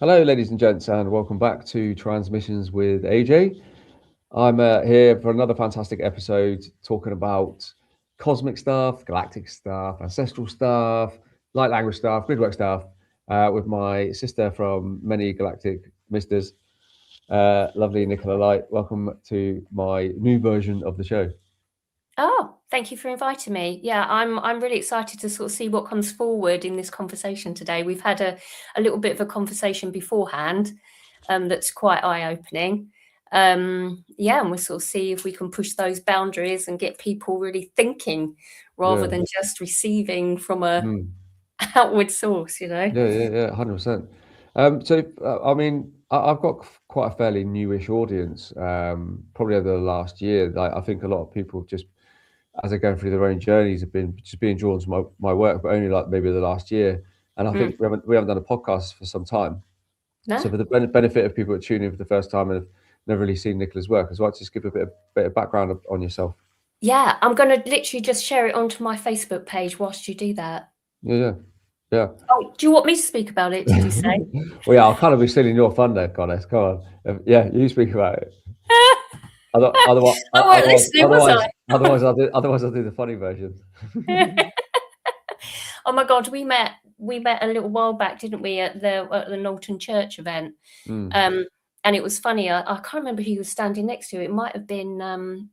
Hello, ladies and gents, and welcome back to Transmissions with AJ. I'm here for another fantastic episode talking about cosmic stuff, galactic stuff, ancestral stuff, light language stuff, gridwork stuff, with my sister from many galactic misters, lovely Nicola Light. Welcome to my new version of the show. Oh, thank you for inviting me. Yeah, I'm really excited to sort of see what comes forward in this conversation today. We've had a little bit of a conversation beforehand that's quite eye-opening. Yeah, and we'll sort of see if we can push those boundaries and get people really thinking rather Yeah. than just receiving from a Mm. outward source, you know. Yeah, 100%. I mean, I've got quite a fairly newish audience, probably over the last year. Like, I think a lot of people just, as they're going through their own journeys, have been just being drawn to my work, but only like maybe the last year. And I think we haven't done a podcast for some time. So No? for the benefit of people that tune in for the first time and have never really seen Nicola's work, I'd like to just give a bit of background on yourself. Yeah, I'm going to literally just share it onto my Facebook page whilst you do that. Yeah. Oh, do you want me to speak about it, did you say? Well, yeah, I'll kind of be stealing your thunder, Goddess. Come on. Yeah, you speak about it. Otherwise, I weren't listening, was I? otherwise, I'll do the funny version. Oh my God, we met a little while back, didn't we, at the Knowlton Church event? Mm. And it was funny. I can't remember who was standing next to you. It might have been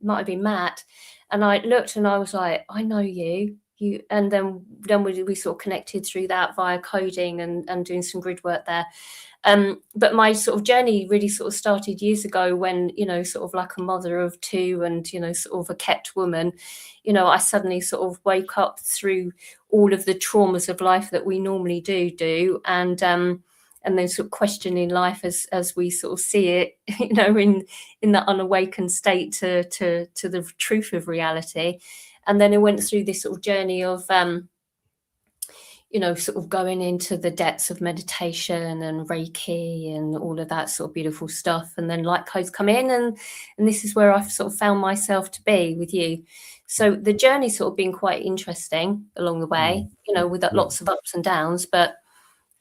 Matt. And I looked and I was like, I know you. And then we sort of connected through that via coding and doing some grid work there. But my sort of journey really sort of started years ago when, sort of like a mother of two and, sort of a kept woman, I suddenly sort of woke up through all of the traumas of life that we normally do. And then sort of questioning life as we sort of see it, in that unawakened state to the truth of reality. And then I went through this sort of journey of, sort of going into the depths of meditation and Reiki and all of that sort of beautiful stuff. And then light codes come in and this is where I've sort of found myself to be with you. So the journey's sort of been quite interesting along the way, with lots of ups and downs, but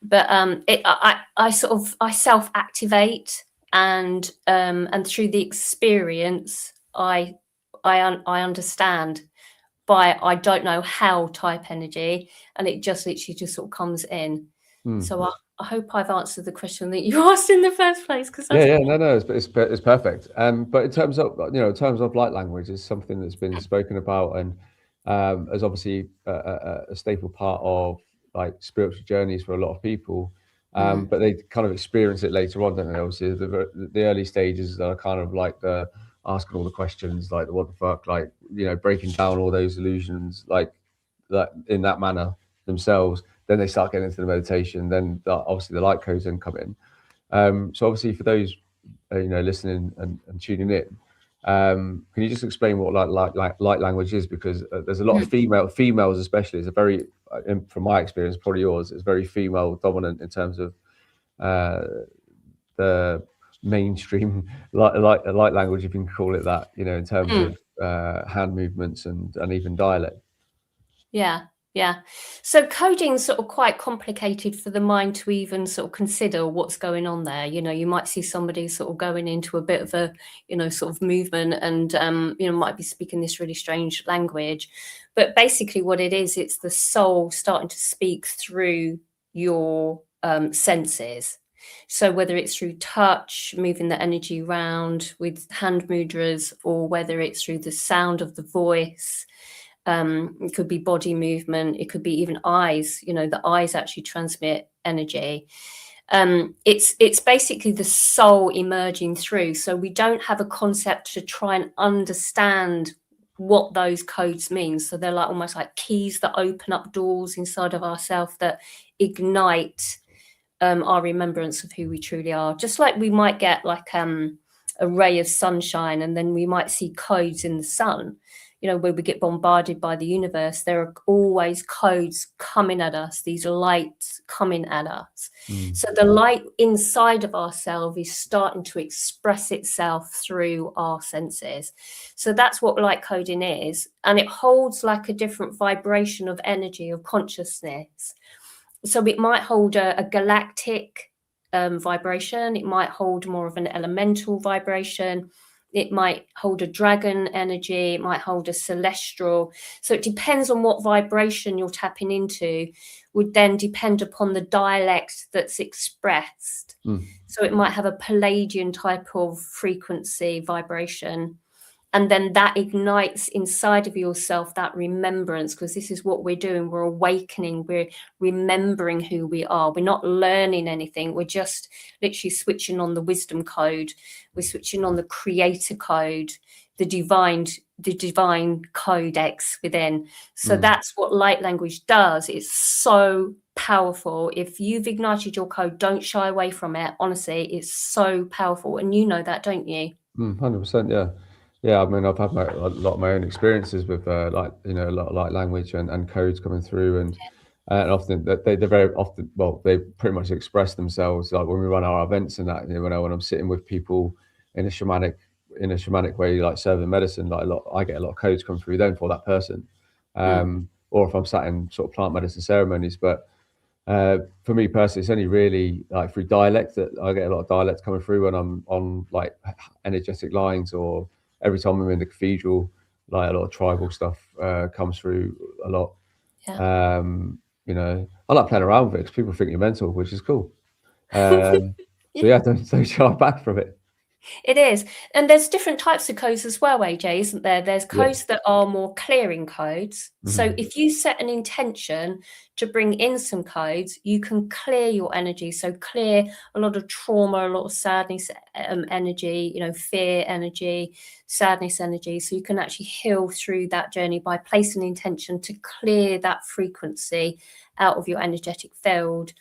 I self-activate and through the experience, I understand. I don't know how type energy, and it just literally just sort of comes in. So I hope I've answered the question that you asked in the first place. No, it's perfect. But in terms of light language, is something that's been spoken about and as obviously a staple part of like spiritual journeys for a lot of people. But they kind of experience it later on, don't they? Obviously, the early stages are kind of like the asking all the questions, like the what the fuck, like breaking down all those illusions, like that in that manner themselves. Then they start getting into the meditation. Then obviously the light codes then come in. So obviously for those listening and tuning in, can you just explain what light language is? Because there's a lot of females especially. It's a very, from my experience, probably yours, it's very female dominant in terms of the mainstream light language, if you can call it that. In terms of hand movements and even dialect. Yeah. So coding's sort of quite complicated for the mind to even sort of consider what's going on there. You might see somebody sort of going into a bit of a, sort of movement and, might be speaking this really strange language. But basically what it is, it's the soul starting to speak through your senses. So whether it's through touch, moving the energy around with hand mudras, or whether it's through the sound of the voice, it could be body movement, it could be even eyes. The eyes actually transmit energy. It's basically the soul emerging through. So we don't have a concept to try and understand what those codes mean. So they're like almost like keys that open up doors inside of ourselves that ignite our remembrance of who we truly are. Just like we might get like a ray of sunshine, and then we might see codes in the sun. Where we get bombarded by the universe, there are always codes coming at us, these lights coming at us. So the light inside of ourselves is starting to express itself through our senses. So that's what light coding is. And it holds like a different vibration of energy, of consciousness. So it might hold a galactic vibration. It might hold more of an elemental vibration. It might hold a dragon energy. It might hold a celestial. So it depends on what vibration you're tapping into, would then depend upon the dialect that's expressed. So it might have a Palladian type of frequency vibration. And then that ignites inside of yourself that remembrance, because this is what we're doing. We're awakening. We're remembering who we are. We're not learning anything. We're just literally switching on the wisdom code. We're switching on the creator code, the divine codex within. So that's what light language does. It's so powerful. If you've ignited your code, don't shy away from it. Honestly, it's so powerful. And you know that, don't you? 100%, yeah. Yeah, I mean, I've had a lot of my own experiences with like, you know, a lot of light language and codes coming through, and often they're very often, well, they pretty much express themselves like when we run our events and that, you know, when I'm sitting with people in a shamanic way, like serving medicine, like I get a lot of codes come through then for that person, or if I'm sat in sort of plant medicine ceremonies. But for me personally, it's only really like through dialect that I get a lot of dialect coming through when I'm on like energetic lines, or every time I'm in the cathedral, like a lot of tribal stuff comes through a lot. Yeah. You know, I like playing around with it because people think you're mental, which is cool. So yeah, don't shy back from it. It is. And there's different types of codes as well, AJ, isn't there? There's codes that are more clearing codes. So if you set an intention to bring in some codes, you can clear your energy. So clear a lot of trauma, a lot of sadness energy, you know, fear energy, sadness energy. So you can actually heal through that journey by placing an intention to clear that frequency out of your energetic field.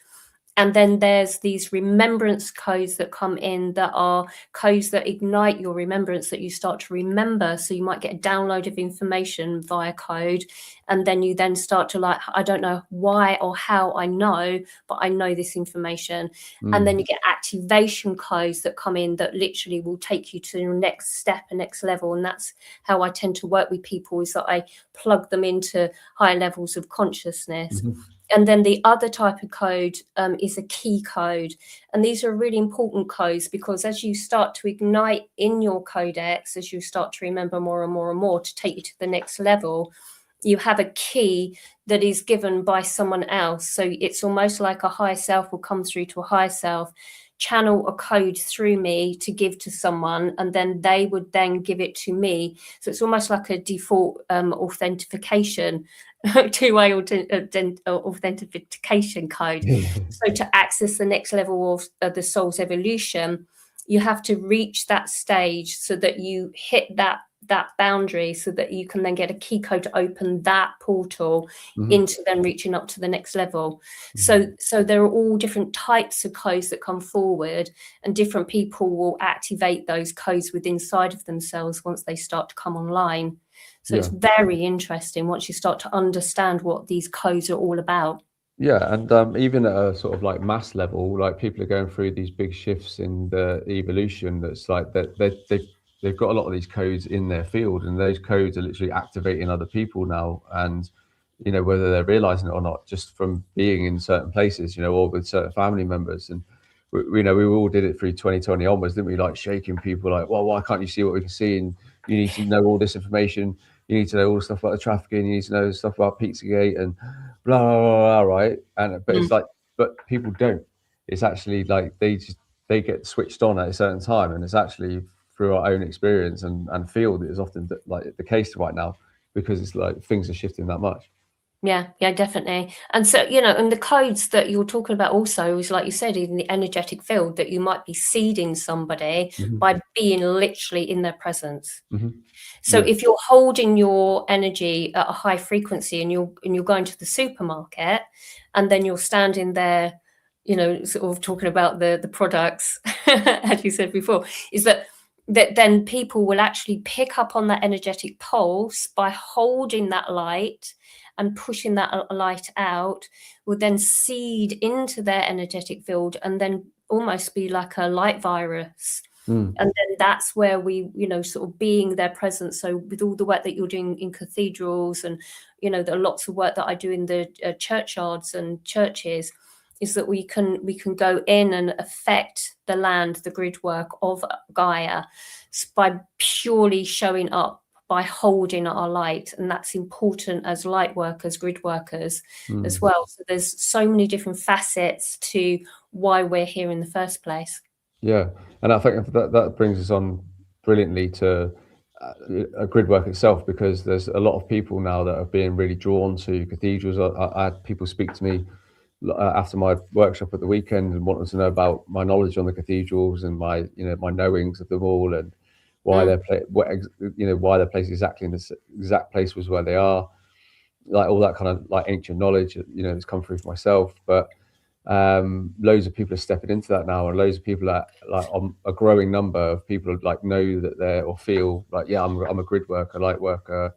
And then there's these remembrance codes that come in that are codes that ignite your remembrance, that you start to remember. So you might get a download of information via code. And then you then start to like, I don't know why or how I know, but I know this information. And then you get activation codes that come in that literally will take you to the next step and next level. And that's how I tend to work with people, is that I plug them into higher levels of consciousness. And then the other type of code is a key code. And these are really important codes, because as you start to ignite in your codex, as you start to remember more and more and more to take you to the next level, you have a key that is given by someone else. So it's almost like a higher self will come through to a higher self, channel a code through me to give to someone, and then they would then give it to me. So it's almost like a default authentication, two-way authentication code. So to access the next level of the soul's evolution, you have to reach that stage so that you hit that boundary, so that you can then get a key code to open that portal into then reaching up to the next level. So there are all different types of codes that come forward, and different people will activate those codes within inside of themselves once they start to come online. So it's very interesting once you start to understand what these codes are all about. Yeah, and even at a sort of like mass level, like people are going through these big shifts in the evolution. That's like that they've got a lot of these codes in their field, and those codes are literally activating other people now. And you know, whether they're realizing it or not, just from being in certain places, you know, or with certain family members. And we know we all did it through 2020 onwards, didn't we? Like shaking people, like, well, why can't you see what we can see? And you need to know all this information. You need to know all the stuff about the trafficking. You need to know stuff about Pizzagate and blah blah blah, right? And but it's like, but people don't. It's actually like they get switched on at a certain time, and it's actually through our own experience and field is often like the case right now, because it's like things are shifting that much. Yeah, definitely. And so, you know, and the codes that you're talking about also is, like you said, in the energetic field, that you might be seeding somebody by being literally in their presence. So if you're holding your energy at a high frequency, and you're going to the supermarket, and then you're standing there, you know, sort of talking about the products, as you said before, is that then people will actually pick up on that energetic pulse by holding that light and pushing that light out, will then seed into their energetic field, and then almost be like a light virus. And then that's where we, you know, sort of being their presence. So with all the work that you're doing in cathedrals, and, you know, there are lots of work that I do in the churchyards and churches, is that we can go in and affect the land, the grid work of Gaia, by purely showing up, by holding our light. And that's important as light workers, grid workers as well. So there's so many different facets to why we're here in the first place. Yeah, and I think that brings us on brilliantly to a grid work itself, because there's a lot of people now that are being really drawn to cathedrals. I had people speak to me after my workshop at the weekend and wanted to know about my knowledge on the cathedrals and my my knowings of them all, and why they're why they're placed exactly in the exact place was where they are, like all that kind of like ancient knowledge that's come through for myself. But loads of people are stepping into that now, and loads of people are like, a growing number of people like know that they're, or feel like, yeah, I'm a grid worker, light worker,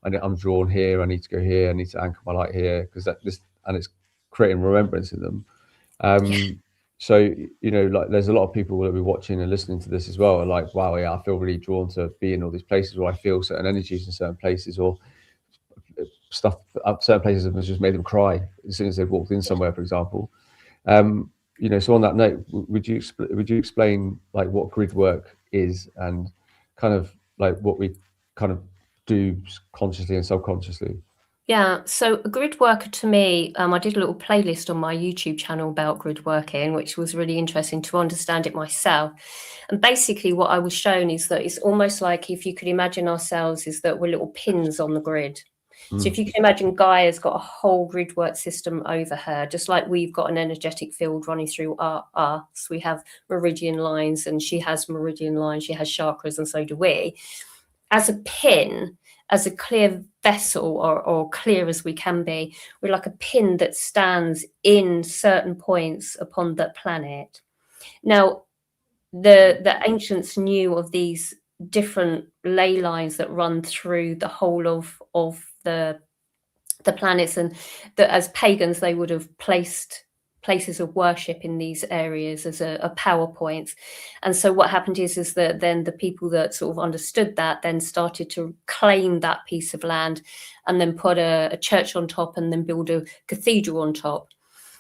and I'm drawn here, I need to go here, I need to anchor my light here, because and it's creating remembrance in them. So like there's a lot of people that will be watching and listening to this as well, are like, wow, yeah, I feel really drawn to be in all these places, or I feel certain energies in certain places, or stuff up certain places has just made them cry as soon as they've walked in somewhere, for example. So on that note, would you explain like what grid work is, and kind of like what we kind of do consciously and subconsciously? Yeah, so a grid worker to me, I did a little playlist on my YouTube channel about grid working, which was really interesting to understand it myself. And basically what I was shown is that it's almost like, if you could imagine ourselves, is that we're little pins on the grid. So if you can imagine, Gaia's got a whole grid work system over her, just like we've got an energetic field running through us. We have meridian lines, and she has meridian lines, she has chakras, and so do we. As a pin, as a clear vessel, or clear as we can be, we're like a pin that stands in certain points upon the planet. Now, the ancients knew of these different ley lines that run through the whole of the planets, and that as pagans they would have placed places of worship in these areas as a power points. And so what happened is that then the people that sort of understood that then started to claim that piece of land, and then put a church on top, and then build a cathedral on top.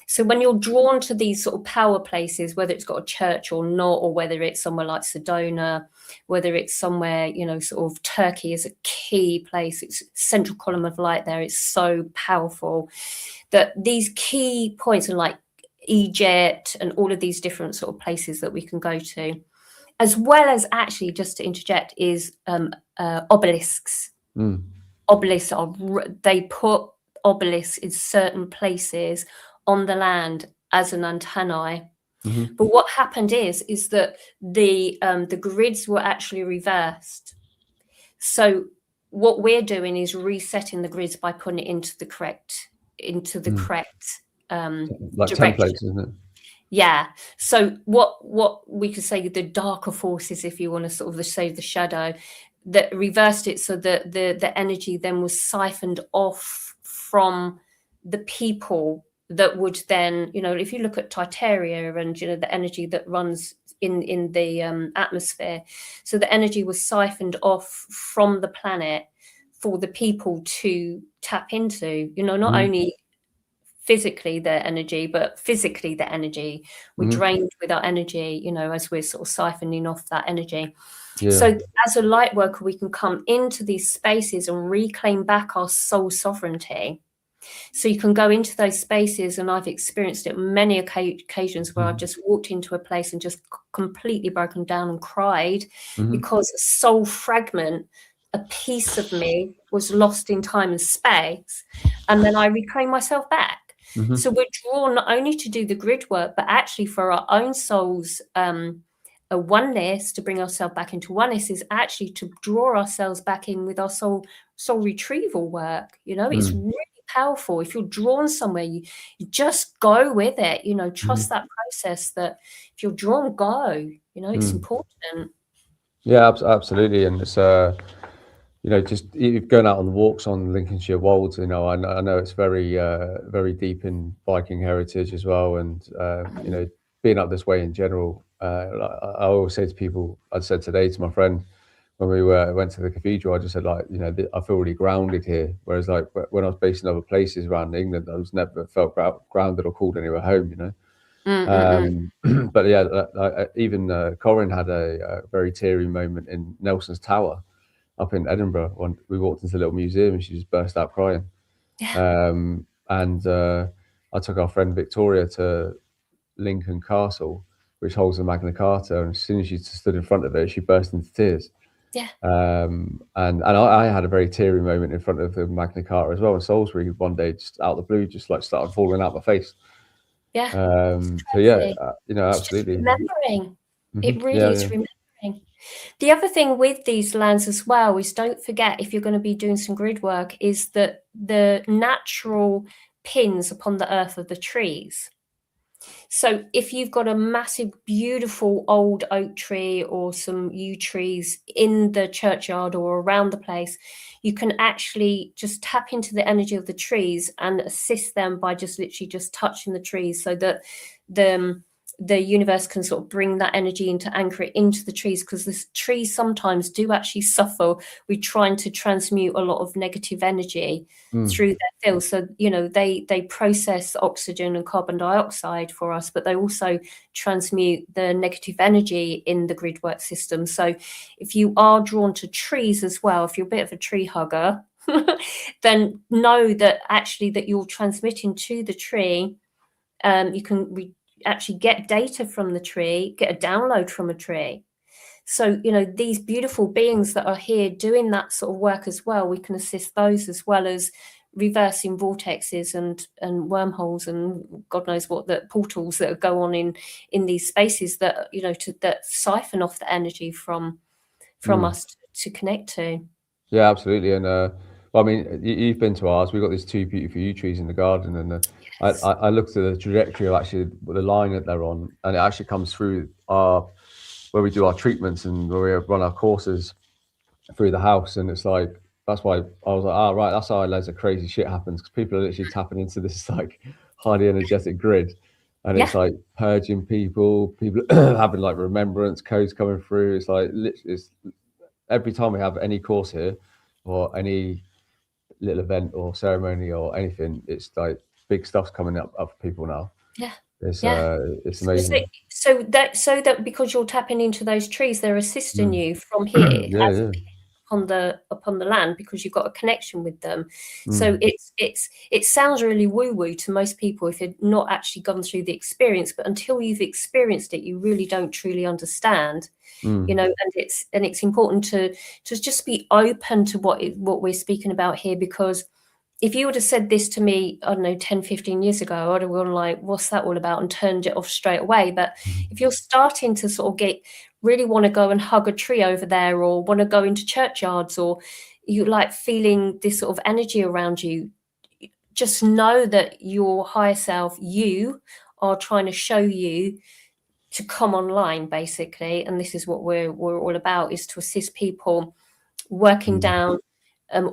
So when you're drawn to these sort of power places, whether it's got a church or not, or whether it's somewhere like Sedona, whether it's somewhere, sort of Turkey is a key place, it's central column of light there, it's so powerful, that these key points are like Egypt and all of these different sort of places that we can go to, as well as, actually, just to interject, is obelisks. Obelisks they put obelisks in certain places on the land as an antennae. But what happened is that the grids were actually reversed. So what we're doing is resetting the grids by putting it into the correct like direction. templates, isn't it? Yeah. So what we could say, the darker forces, if you want to sort of say the shadow, that reversed it, so that the energy then was siphoned off from the people that would then, if you look at Titaria and the energy that runs in the atmosphere, so the energy was siphoned off from the planet for the people to tap into, not only physically their energy, but physically the energy. We're drained with our energy, as we're sort of siphoning off that energy. Yeah. So as a light worker, we can come into these spaces and reclaim back our soul sovereignty. So you can go into those spaces, and I've experienced it many occasions where I've just walked into a place and just completely broken down and cried because a soul fragment, a piece of me, was lost in time and space, and then I reclaim myself back. So we're drawn not only to do the grid work, but actually for our own souls, a oneness, to bring ourselves back into oneness, is actually to draw ourselves back in with our soul retrieval work. It's really powerful. If you're drawn somewhere, you just go with it, trust that process, that if you're drawn, go, it's important. Yeah, absolutely. And it's just going out on the walks on Lincolnshire Wolds, I know it's very very deep in Viking heritage as well, and being up this way in general, I always say to people, I said today to my friend, when we went to the cathedral, I just said, like, you know, I feel really grounded here. Whereas like when I was based in other places around England, I was never felt grounded or called anywhere home, you know. But yeah, even Corinne had a very teary moment in Nelson's Tower up in Edinburgh when we walked into a little museum and she just burst out crying. And I took our friend Victoria to Lincoln Castle, which holds the Magna Carta, and as soon as she stood in front of it, she burst into tears. Yeah. And I had a very teary moment in front of the Magna Carta as well in Salisbury one day, just out of the blue, just like started falling out my face. Yeah. So yeah, you know, it's absolutely. just remembering. It really Yeah, is remembering. The other thing with these lands as well is, don't forget, if you're going to be doing some grid work, is that the natural pins upon the earth of the trees. So if you've got a massive, beautiful old oak tree or some yew trees in the churchyard or around the place, you can actually just tap into the energy of the trees and assist them by just literally just touching the trees, so that the universe can sort of bring that energy into anchor it into the trees, because the trees sometimes do actually suffer with trying to transmute a lot of negative energy through their field. So, you know, they process oxygen and carbon dioxide for us, but they also transmute the negative energy in the gridwork system. So if you are drawn to trees as well, if you're a bit of a tree hugger, then know that actually that you're transmitting to the tree. You can actually get data from the tree, get a download from a tree. So, you know, these beautiful beings that are here doing that sort of work as well, we can assist those, as well as reversing vortexes and wormholes and God knows what, the portals that go on in these spaces that, you know, that siphon off the energy from us to connect to. Yeah, absolutely. And well, I mean, you've been to ours. We've got these two beautiful yew trees in the garden, and Yes. I looked at the trajectory of actually the line that they're on, and it actually comes through where we do our treatments and where we run our courses through the house. And it's like, that's why I was like, right, that's how loads of crazy shit happens, because people are literally tapping into this like highly energetic grid, and it's like purging people having like remembrance codes coming through. It's like literally, every time we have any course here or any little event or ceremony or anything, it's like big stuff's coming up for people now. It's amazing. So that because you're tapping into those trees, they're assisting you from here upon the land, because you've got a connection with them. So it sounds really woo-woo to most people if you've not actually gone through the experience, but until you've experienced it, you really don't truly understand. You know, and it's important to just be open to what we're speaking about here, because if you would have said this to me, I don't know, 10, 15 years ago, I'd have gone like, what's that all about? And turned it off straight away. But if you're starting to sort of really want to go and hug a tree over there, or want to go into churchyards, or you like feeling this sort of energy around you, just know that your higher self, you are trying to show you to come online, basically. And this is what we're all about, is to assist people working down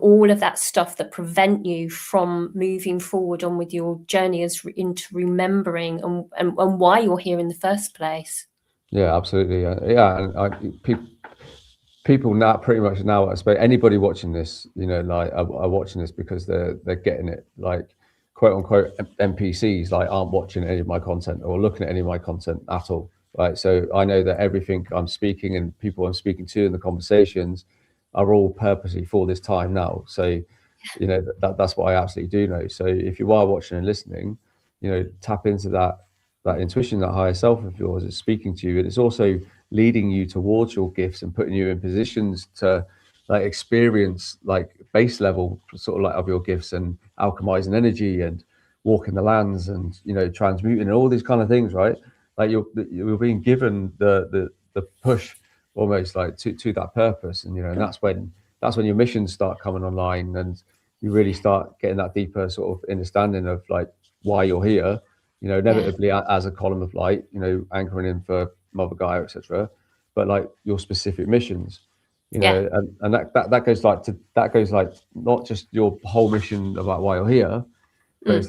all of that stuff that prevent you from moving forward on with your journey into remembering and why you're here in the first place. Yeah, absolutely. Yeah, and people now pretty much now, I suppose anybody watching this, you know, like are watching this because they're getting it, like quote unquote NPCs, like aren't watching any of my content or looking at any of my content at all. Right. So I know that everything I'm speaking and people I'm speaking to in the conversations are all purposely for this time now. So, you know, that's what I absolutely do know. So if you are watching and listening, you know, tap into that intuition, that higher self of yours is speaking to you. And it's also leading you towards your gifts and putting you in positions to like experience like base level sort of like of your gifts, and alchemizing energy and walking the lands and, you know, transmuting and all these kind of things, right? Like you're being given the push almost like to that purpose. And, you know, and that's when your missions start coming online, and you really start getting that deeper sort of understanding of like why you're here, you know, inevitably as a column of light, you know, anchoring in for Mother Gaia, etc. But like your specific missions, you know, and that goes like not just your whole mission about why you're here, but it's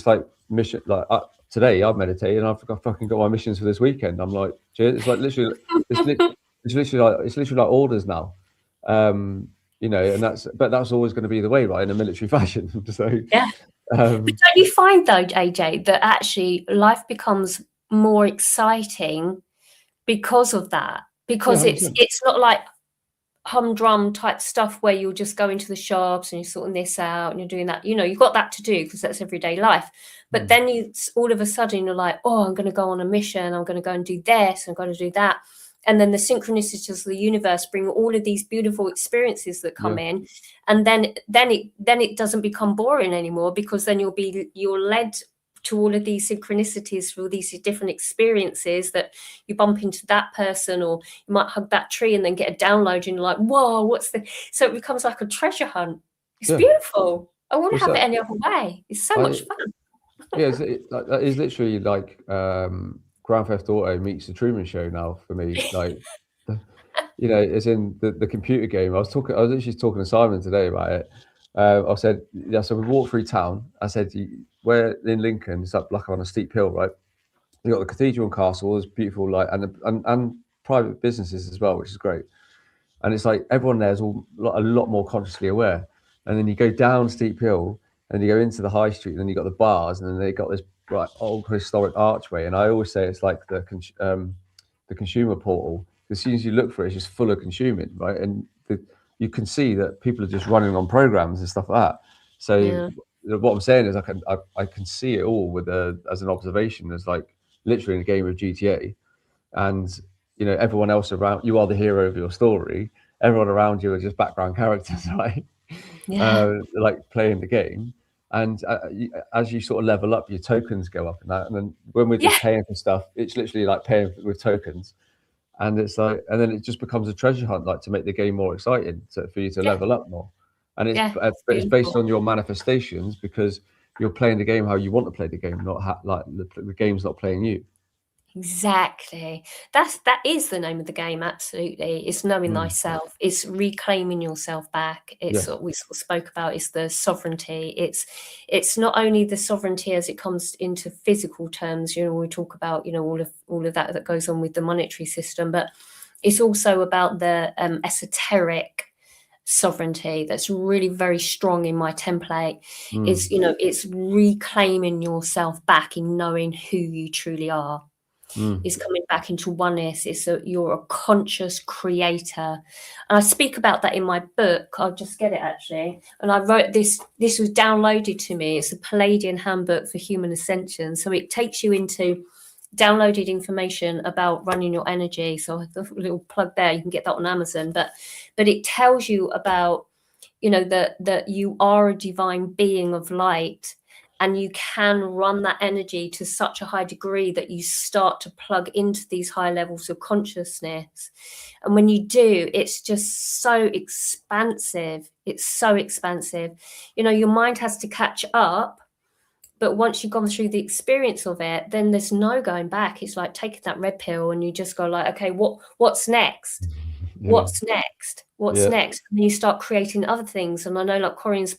like mission. Like today I meditated and I've fucking got my missions for this weekend. I'm like, it's like literally, it's literally like orders now. You know, and that's always going to be the way, right, in a military fashion. So Yeah. But don't you find though, AJ, that actually life becomes more exciting because of that? Because yeah, it's not like humdrum type stuff where you'll just go into the shops and you're sorting this out and you're doing that. You know, you've got that to do because that's everyday life. But then you all of a sudden you're like, oh, I'm going to go on a mission. I'm going to go and do this. I'm going to do that. And then the synchronicities of the universe bring all of these beautiful experiences that come in, and then it doesn't become boring anymore, because then you're led to all of these synchronicities through these different experiences, that you bump into that person, or you might hug that tree and then get a download and you're like, whoa, so it becomes like a treasure hunt. It's beautiful. I wouldn't have it any other way. It's so much fun. Yeah, it's literally like Grand Theft Auto meets the Truman Show now for me. Like, you know, as in the computer game. I was literally talking to Simon today about it. I said, yeah, so we walked through town. I said, we're in Lincoln. It's up like on a steep hill, right? You got the cathedral and castle, there's beautiful, like, and private businesses as well, which is great. And it's like everyone there is a lot more consciously aware. And then you go down steep hill, and you go into the high street, and then you got the bars, and then they got this old historic archway. And I always say it's like the consumer portal. As soon as you look for it, it's just full of consuming, right? And you can see that people are just running on programs and stuff like that. So what I'm saying is I can see it all as an observation, as like literally in a game of GTA. And you know, everyone else around you are the hero of your story. Everyone around you are just background characters, right? Like playing the game. And as you sort of level up, your tokens go up, and then when we're just paying for stuff, it's literally like paying with tokens. And it's like, and then it just becomes a treasure hunt, like to make the game more exciting, for you to level up more. And it's based on your manifestations, because you're playing the game how you want to play the game, not like the game's not playing you. Exactly. That is the name of the game. Absolutely. It's knowing thyself. It's reclaiming yourself back. It's what we sort of spoke about. It's the sovereignty. It's not only the sovereignty as it comes into physical terms. You know, we talk about, you know, all of that goes on with the monetary system, but it's also about the esoteric sovereignty that's really very strong in my template. Is, you know, it's reclaiming yourself back in knowing who you truly are. Is coming back into oneness. You're a conscious creator. And I speak about that in my book. I'll just get it actually. And I wrote this was downloaded to me. It's a Palladian handbook for human ascension. So it takes you into downloaded information about running your energy. So a little plug there, you can get that on Amazon. But it tells you about, you know, that you are a divine being of light. And you can run that energy to such a high degree that you start to plug into these high levels of consciousness. And when you do, it's just so expansive. It's so expansive. You know, your mind has to catch up. But once you've gone through the experience of it, then there's no going back. It's like taking that red pill and you just go like, okay, what's next? What's next? What's next? And you start creating other things. And I know like Corinne's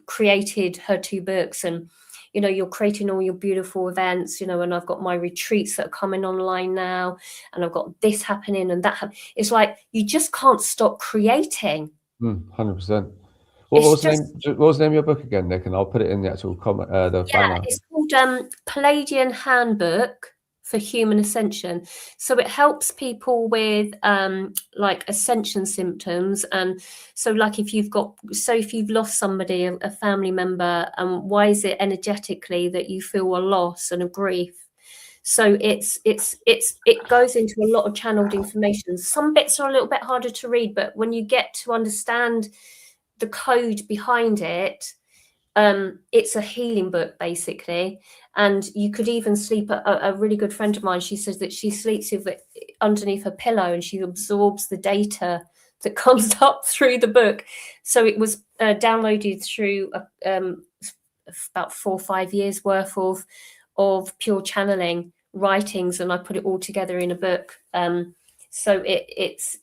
created her 2 books, and you know, you're creating all your beautiful events, you know, and I've got my retreats that are coming online now, and I've got this happening and that it's like you just can't stop creating. 100%. What was the name of your book again, Nick? And I'll put it in the actual comment, the banner. It's called Palladian Handbook for Human Ascension. So it helps people with like ascension symptoms. And so like if you've lost somebody, a family member, why is it energetically that you feel a loss and a grief? So it goes into a lot of channeled information. Some bits are a little bit harder to read, but when you get to understand the code behind it, it's a healing book basically. And you could even sleep. A really good friend of mine, she says that she sleeps with it underneath her pillow and she absorbs the data that comes up through the book. So it was downloaded through about 4 or 5 years worth of pure channeling writings, and I put it all together in a book. So it's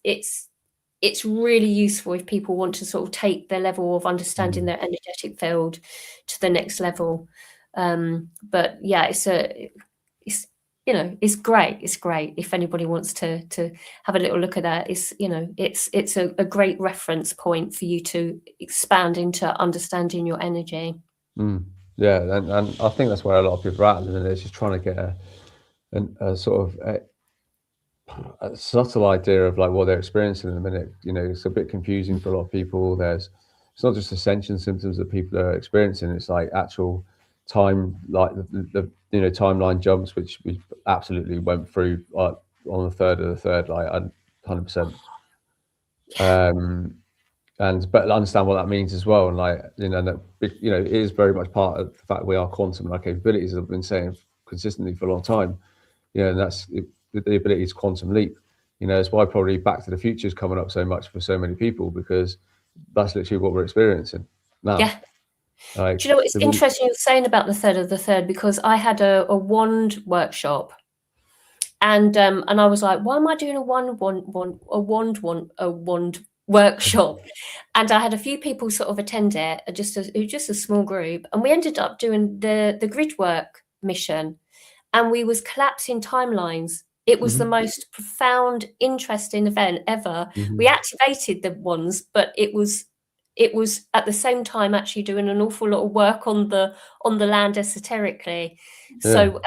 really useful if people want to sort of take their level of understanding their energetic field to the next level. But yeah, it's you know, it's great. It's great if anybody wants to have a little look at that. It's, you know, it's a great reference point for you to expand into understanding your energy. Yeah, and I think that's where a lot of people are at, and they're just trying to get a sort of a subtle idea of like what they're experiencing in a minute. You know, it's a bit confusing for a lot of people. It's not just ascension symptoms that people are experiencing, it's like actual time, like the you know, timeline jumps, which we absolutely went through, like on the third of the third, like 100%. And but understand what that means as well, and like, you know, that, you know, it is very much part of the fact we are quantum, and our capabilities, as I've been saying consistently for a long time. You know, and that's the ability to quantum leap. You know, that's why probably Back to the Future is coming up so much for so many people, because that's literally what we're experiencing now. Yeah. Like, do you know what, it's interesting you're saying about the third of the third, because I had a wand workshop, and I was like, why am I doing a wand workshop? And I had a few people sort of attend it, just a small group, and we ended up doing the Gridwork mission, and we was collapsing timelines. It was the most profound, interesting event ever. We activated the ones, but it was at the same time actually doing an awful lot of work on the land esoterically. So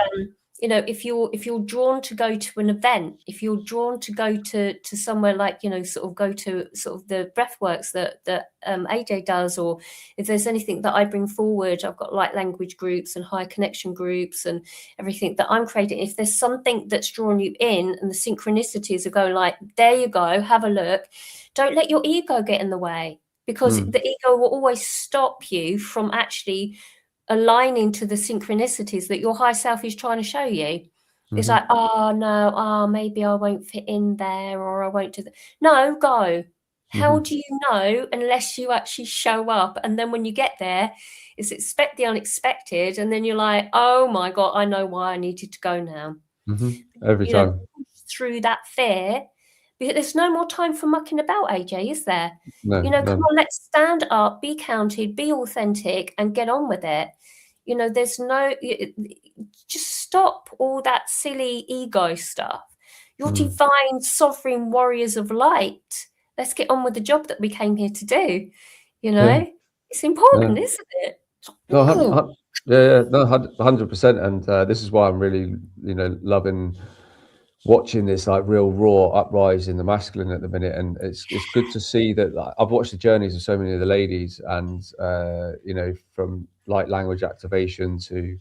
you know, if you're drawn to go to an event, if you're drawn to go to somewhere like, you know, sort of go to sort of the breathworks that AJ does, or if there's anything that I bring forward, I've got light language groups and high connection groups and everything that I'm creating. If there's something that's drawn you in, and the synchronicities are going like, there you go, have a look. Don't let your ego get in the way, because the ego will always stop you from actually aligning to the synchronicities that your high self is trying to show you. It's like, oh no, maybe I won't fit in there, or I won't do that. No, go. How do you know unless you actually show up? And then when you get there, it's expect the unexpected, and then you're like, oh my God, I know why I needed to go now. Every you time. know, through that fear, because there's no more time for mucking about, AJ, is there? No, you know, no. come on, let's stand up, be counted, be authentic, and get on with it. You know, there's no, just stop all that silly ego stuff. You're divine, sovereign warriors of light. Let's get on with the job that we came here to do. You know, it's important, isn't it? No, yeah, no, 100%. And this is why I'm really, you know, loving watching this like real raw uprise in the masculine at the minute. And it's good to see that, like, I've watched the journeys of so many of the ladies, and you know, from light language activation to,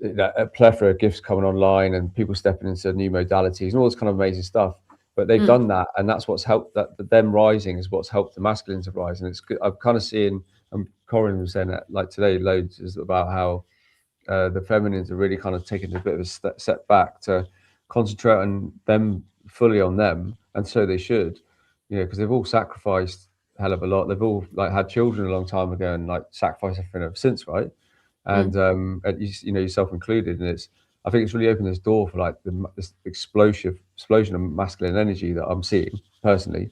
you know, a plethora of gifts coming online, and people stepping into new modalities and all this kind of amazing stuff. But they've done that, and that's what's helped, that them rising is what's helped the masculines to rise. And it's good. I'm kind of seeing, Corin was saying that like today loads, is about how the feminines are really kind of taking a bit of a step back to concentrate on them, fully on them, and so they should, you know, because they've all sacrificed a hell of a lot. They've all like had children a long time ago, and like sacrificed everything ever since, right? And you know, yourself included. And I think it's really opened this door for like this explosion of masculine energy that I'm seeing personally.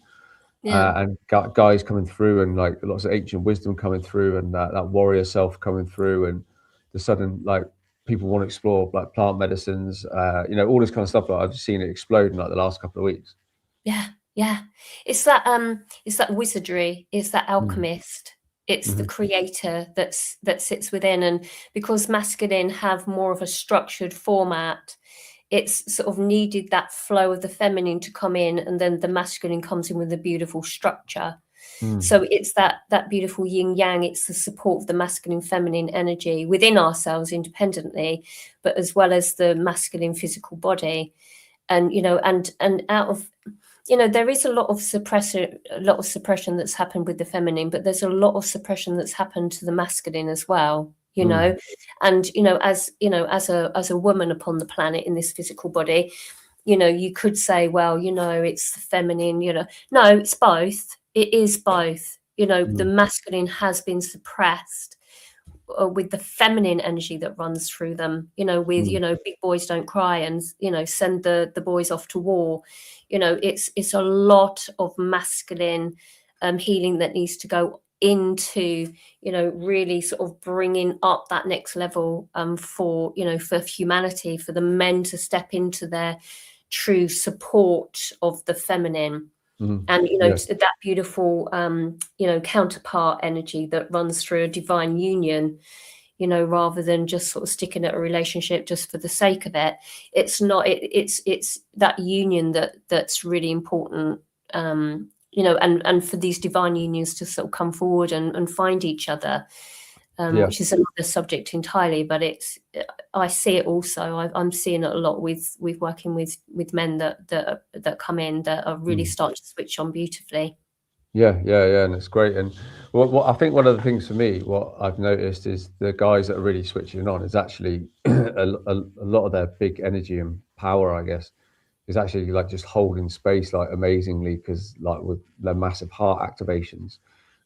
And guys coming through, and like lots of ancient wisdom coming through, and that warrior self coming through, and the sudden, like, people want to explore like plant medicines, you know, all this kind of stuff. Like, I've just seen it explode in like the last couple of weeks. Yeah, it's that wizardry, it's that alchemist, it's the creator that sits within. And because masculine have more of a structured format, it's sort of needed that flow of the feminine to come in, and then the masculine comes in with a beautiful structure. So it's that beautiful yin yang. It's the support of the masculine feminine energy within ourselves independently, but as well as the masculine physical body. And you know, and out of, you know, there is a lot of suppression that's happened with the feminine, but there's a lot of suppression that's happened to the masculine as well, you know. And you know, as a woman upon the planet in this physical body, you know, you could say, well, you know, it's the feminine, you know. No, it's both. It is both. You know, the masculine has been suppressed with the feminine energy that runs through them, you know, with, you know, big boys don't cry, and, you know, send the boys off to war. You know, it's a lot of masculine healing that needs to go into, you know, really sort of bringing up that next level for, you know, for humanity, for the men to step into their true support of the feminine. And, you know, that beautiful, you know, counterpart energy that runs through a divine union, you know, rather than just sort of sticking at a relationship just for the sake of it. It's not, it's that union that's really important, you know, and for these divine unions to sort of come forward and find each other, which is another subject entirely, but I see it also. I'm seeing it a lot with working with men that come in that are really starting to switch on beautifully. Yeah, and it's great. And what I think one of the things for me, what I've noticed is the guys that are really switching on is actually a lot of their big energy and power, I guess, is actually like just holding space like amazingly, because like with their massive heart activations.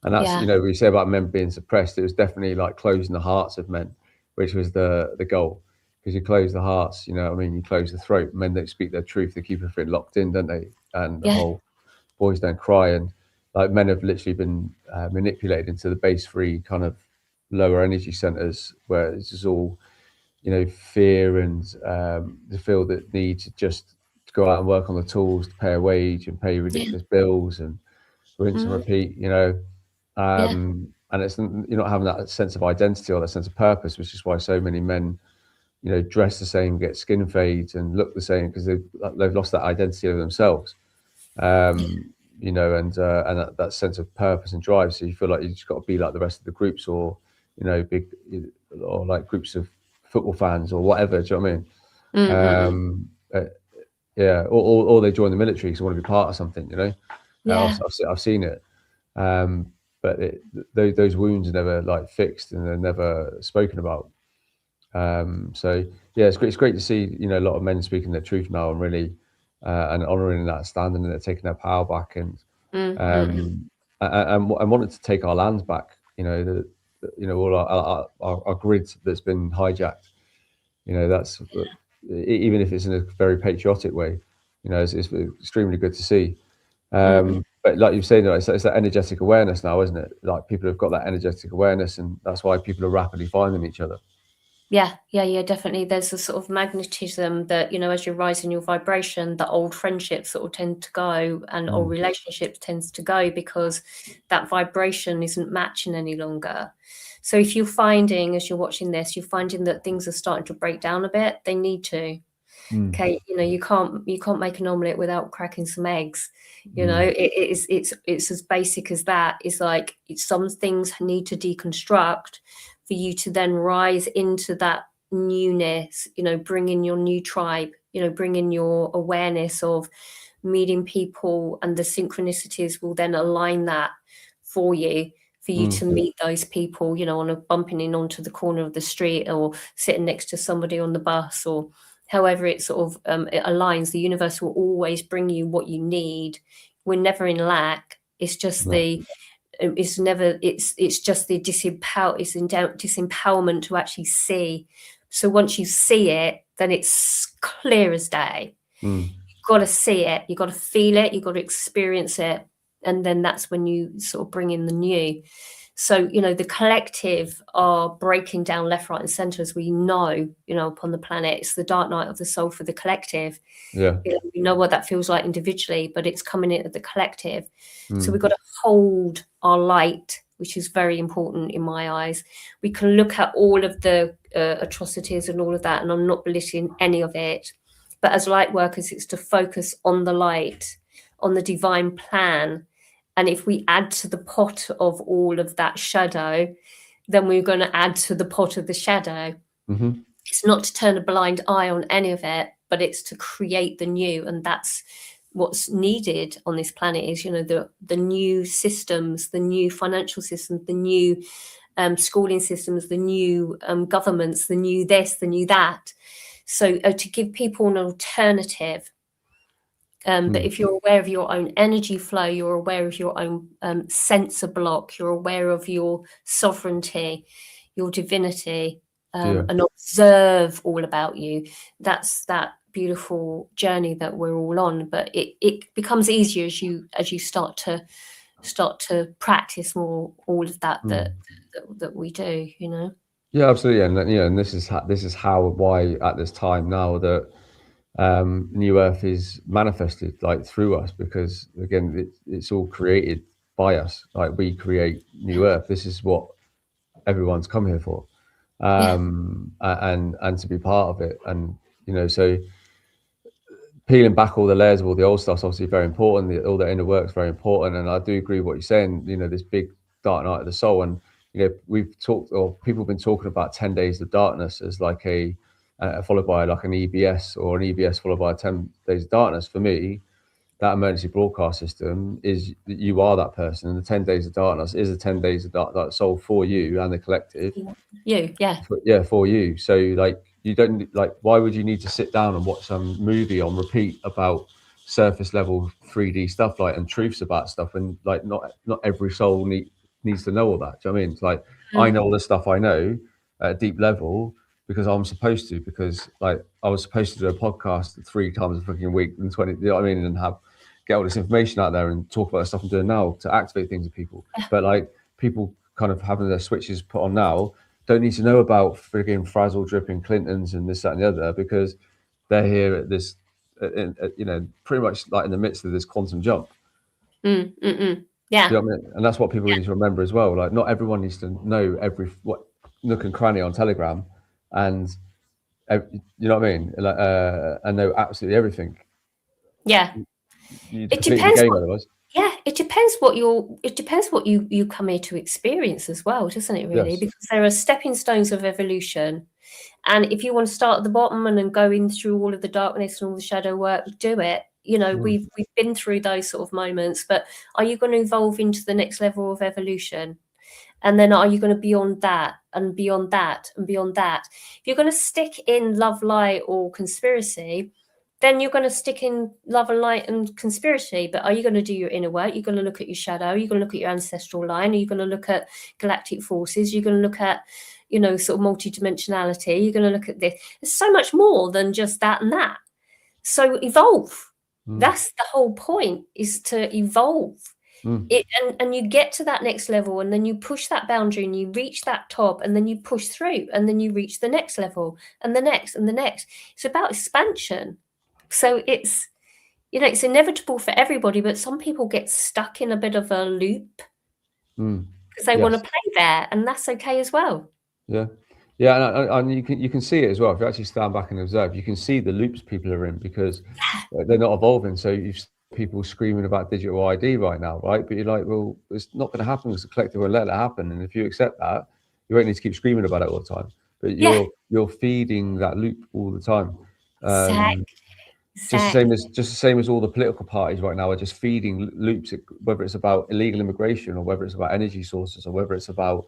And that's, you know, we say about men being suppressed, it was definitely like closing the hearts of men, which was the goal. Because you close the hearts, you know what I mean, you close the throat. Men don't speak their truth, they keep everything locked in, don't they? And the whole boys don't cry. And like men have literally been manipulated into the base free kind of lower energy centers, where it's just all, you know, fear and the feel that need to just go out and work on the tools to pay a wage and pay ridiculous bills and rinse and repeat, you know. And it's, you're not having that sense of identity or that sense of purpose, which is why so many men, you know, dress the same, get skin fades and look the same, because they've lost that identity of themselves. You know, and that sense of purpose and drive. So you feel like you just got to be like the rest of the groups, or, you know, or like groups of football fans or whatever. Do you know what I mean? Yeah, or they join the military because they want to be part of something. You know, I've seen it. But those wounds are never like fixed and they're never spoken about. So yeah, it's great to see, you know, a lot of men speaking their truth now and really and honouring that, standing and taking their power back, and wanting to take our lands back. You know, you know, all our grid that's been hijacked. You know, that's even if it's in a very patriotic way. You know, it's extremely good to see. But like you've said, it's that energetic awareness now, isn't it? Like people have got that energetic awareness, and that's why people are rapidly finding each other. Yeah, definitely. There's a sort of magnetism that, you know, as you rise in your vibration, the old friendships sort of tend to go, and old relationships tends to go, because that vibration isn't matching any longer. So if you're finding, as you're watching this, you're finding that things are starting to break down a bit, they need to. Okay, you know, you can't make an omelette without cracking some eggs. You know, it's as basic as that. It's like some things need to deconstruct for you to then rise into that newness, you know, bring in your new tribe, you know, bring in your awareness of meeting people, and the synchronicities will then align that for you to meet those people, you know, on a bumping in onto the corner of the street, or sitting next to somebody on the bus, or however it sort of it aligns. The universe will always bring you what you need. We're never in lack. It's just it's just the disempowerment to actually see. So once you see it, then it's clear as day. You've got to see it, you've got to feel it, you've got to experience it, and then that's when you sort of bring in the new. So, you know, the collective are breaking down left, right, and centre, as we know, you know, upon the planet. It's the dark night of the soul for the collective. Yeah. You know, we know what that feels like individually, but it's coming in at the collective. So we've got to hold our light, which is very important in my eyes. We can look at all of the atrocities and all of that, and I'm not belittling any of it. But as light workers, it's to focus on the light, on the divine plan. And if we add to the pot of all of that shadow, then we're going to add to the pot of the shadow. It's not to turn a blind eye on any of it, but it's to create the new. And that's what's needed on this planet, is, you know, the new systems, the new financial systems, the new schooling systems, the new governments, the new this, the new that. So to give people an alternative. That if you're aware of your own energy flow, you're aware of your own sensor block, you're aware of your sovereignty, your divinity, and observe all about you. That's that beautiful journey that we're all on. But it becomes easier as you start to start to practice more all of that that we do, you know. Yeah, absolutely. And this is why at this time now that New Earth is manifested like through us, because again it's all created by us. Like we create New Earth. This is what everyone's come here for, and to be part of it. And so peeling back all the layers of all the old stuff's obviously very important. All the inner work's very important. And I do agree with what you're saying. This big dark night of the soul, and we've talked, or people have been talking about 10 days of darkness as like a followed by like an EBS, or an EBS followed by 10 days of darkness. For me, that emergency broadcast system is that you are that person, and the 10 days of darkness is the 10 days of dark soul for you and the collective. For you. So like, you don't, like, why would you need to sit down and watch some movie on repeat about surface level 3D stuff, like, and truths about stuff, and like not every soul needs to know all that. Do you know what I mean? It's like, I know all the stuff I know at a deep level because I'm supposed to, because like I was supposed to do a podcast 3 times a fucking week in 20, you know what I mean, and get all this information out there and talk about the stuff I'm doing now to activate things in people. But like, people kind of having their switches put on now don't need to know about frigging frazzle dripping Clintons and this, that, and the other, because they're here at this, pretty much like in the midst of this quantum jump. Yeah. You know what I mean? And that's what people need to remember as well. Like, not everyone needs to know what nook and cranny on Telegram, and you know what I mean, like, and know absolutely everything. Yeah, it depends. It depends what you come here to experience as well, doesn't it? Really, Yes. Because there are stepping stones of evolution, and if you want to start at the bottom and then go in through all of the darkness and all the shadow work, do it. We've been through those sort of moments, but are you going to evolve into the next level of evolution? And then are you going to beyond that and beyond that and beyond that? If you're going to stick in love, light, or conspiracy, then you're going to stick in love and light and conspiracy. But are you going to do your inner work? You're going to look at your shadow. You're going to look at your ancestral line. Are you going to look at galactic forces? You're going to look at, sort of multidimensionality. You're going to look at this. There's so much more than just that and that. So evolve. That's the whole point, is to evolve. And you get to that next level, and then you push that boundary and you reach that top, and then you push through, and then you reach the next level and the next and the next. It's about expansion. So it's inevitable for everybody, but some people get stuck in a bit of a loop because they want to play there, and that's okay as well. Yeah, and you can see it as well. If you actually stand back and observe, you can see the loops people are in, because they're not evolving. So you've people screaming about digital ID right now, right? But you're like, well, it's not going to happen because the collective will let it happen. And if you accept that, you won't need to keep screaming about it all the time. But you're feeding that loop all the time. Exactly. Just the same as all the political parties right now are just feeding loops, whether it's about illegal immigration, or whether it's about energy sources, or whether it's about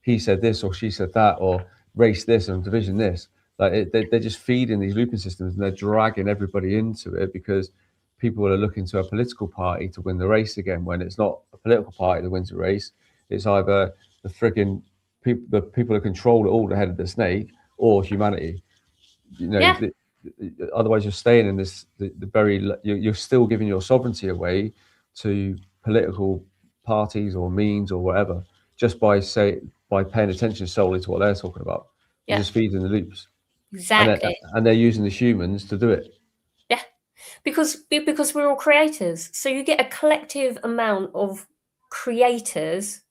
he said this or she said that, or race this and division this. Like they're just feeding these looping systems, and they're dragging everybody into it, because people are looking to a political party to win the race again, when it's not a political party that wins the race. It's either the frigging the people who control it all, the head of the snake, or humanity. Otherwise you're staying in this you're still giving your sovereignty away to political parties or means or whatever, just by paying attention solely to what they're talking about. You're just feeding the loops. Exactly. And they're using the humans to do it. Yeah, because we're all creators. So you get a collective amount of creators,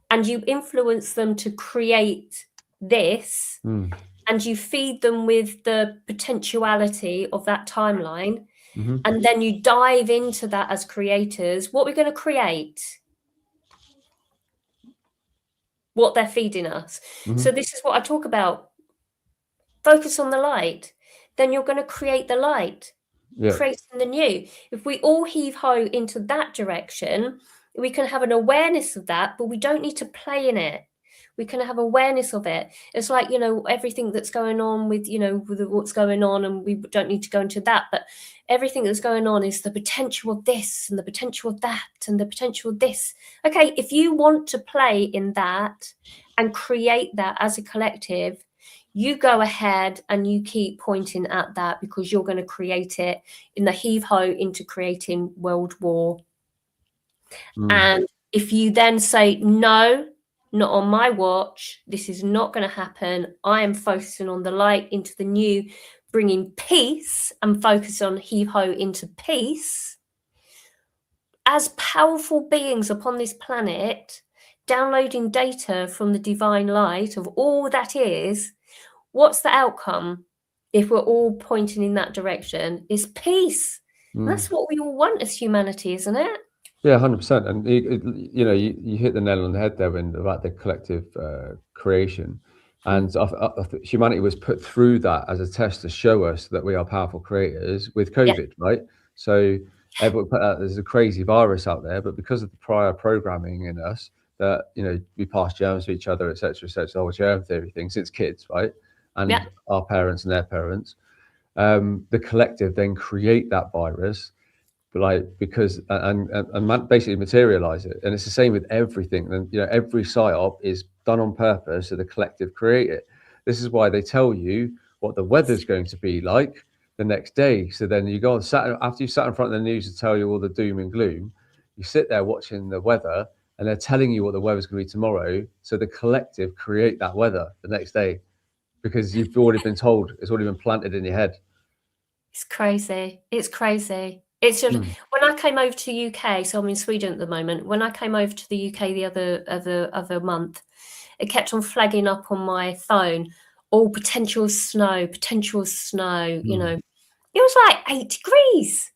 and you influence them to create this, and you feed them with the potentiality of that timeline, and then you dive into that as creators. What we're going to create, what they're feeding us. So this is what I talk about. Focus on the light, then you're going to create the light, creating the new. If we all heave-ho into that direction, we can have an awareness of that, but we don't need to play in it. We can have awareness of it. It's like, everything that's going on with what's going on, and we don't need to go into that, but everything that's going on is the potential of this and the potential of that and the potential of this. Okay, if you want to play in that and create that as a collective, you go ahead and you keep pointing at that, because you're going to create it in the heave-ho into creating World War And if you then say, no, not on my watch, this is not going to happen, I am focusing on the light into the new, bringing peace and focus on heave-ho into peace, as powerful beings upon this planet, downloading data from the divine light of all that is, what's the outcome? If we're all pointing in that direction, is peace. That's what we all want as humanity, isn't it? Yeah, 100%. And you hit the nail on the head there about the collective creation, and humanity was put through that as a test to show us that we are powerful creators with COVID, right? So everyone put out there's a crazy virus out there, but because of the prior programming in us that we pass germs to each other, etc., etc., the whole germ theory thing since kids, right? And our parents and their parents, the collective then create that virus. Because basically materialize it, and it's the same with everything. And every psyop is done on purpose so the collective create it. This is why they tell you what the weather's going to be like the next day. So then you go on after you sat in front of the news to tell you all the doom and gloom, you sit there watching the weather, and they're telling you what the weather's going to be tomorrow. So the collective create that weather the next day because you've already been told. It's already been planted in your head. It's crazy. It's crazy. It's just when I came over to the UK, so I'm in Sweden at the moment. When I came over to the UK the other month, it kept on flagging up on my phone, all potential snow. It was like 8 degrees.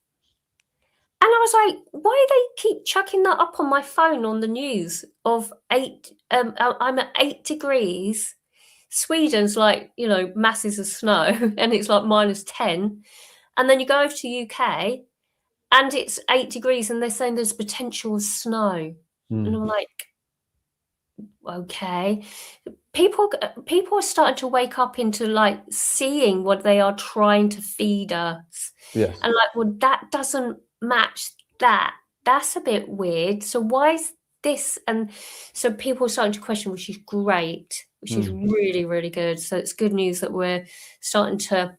And I was like, why do they keep chucking that up on my phone on the news of 8, I'm at 8 degrees. Sweden's like, masses of snow and it's like -10. And then you go over to the UK and it's 8 degrees and they're saying there's potential snow. And I'm like, okay. People are starting to wake up into like seeing what they are trying to feed us. Yes. And like, well, that doesn't match that. That's a bit weird. So why is this? And so people are starting to question, which is great, which is really, really good. So it's good news that we're starting to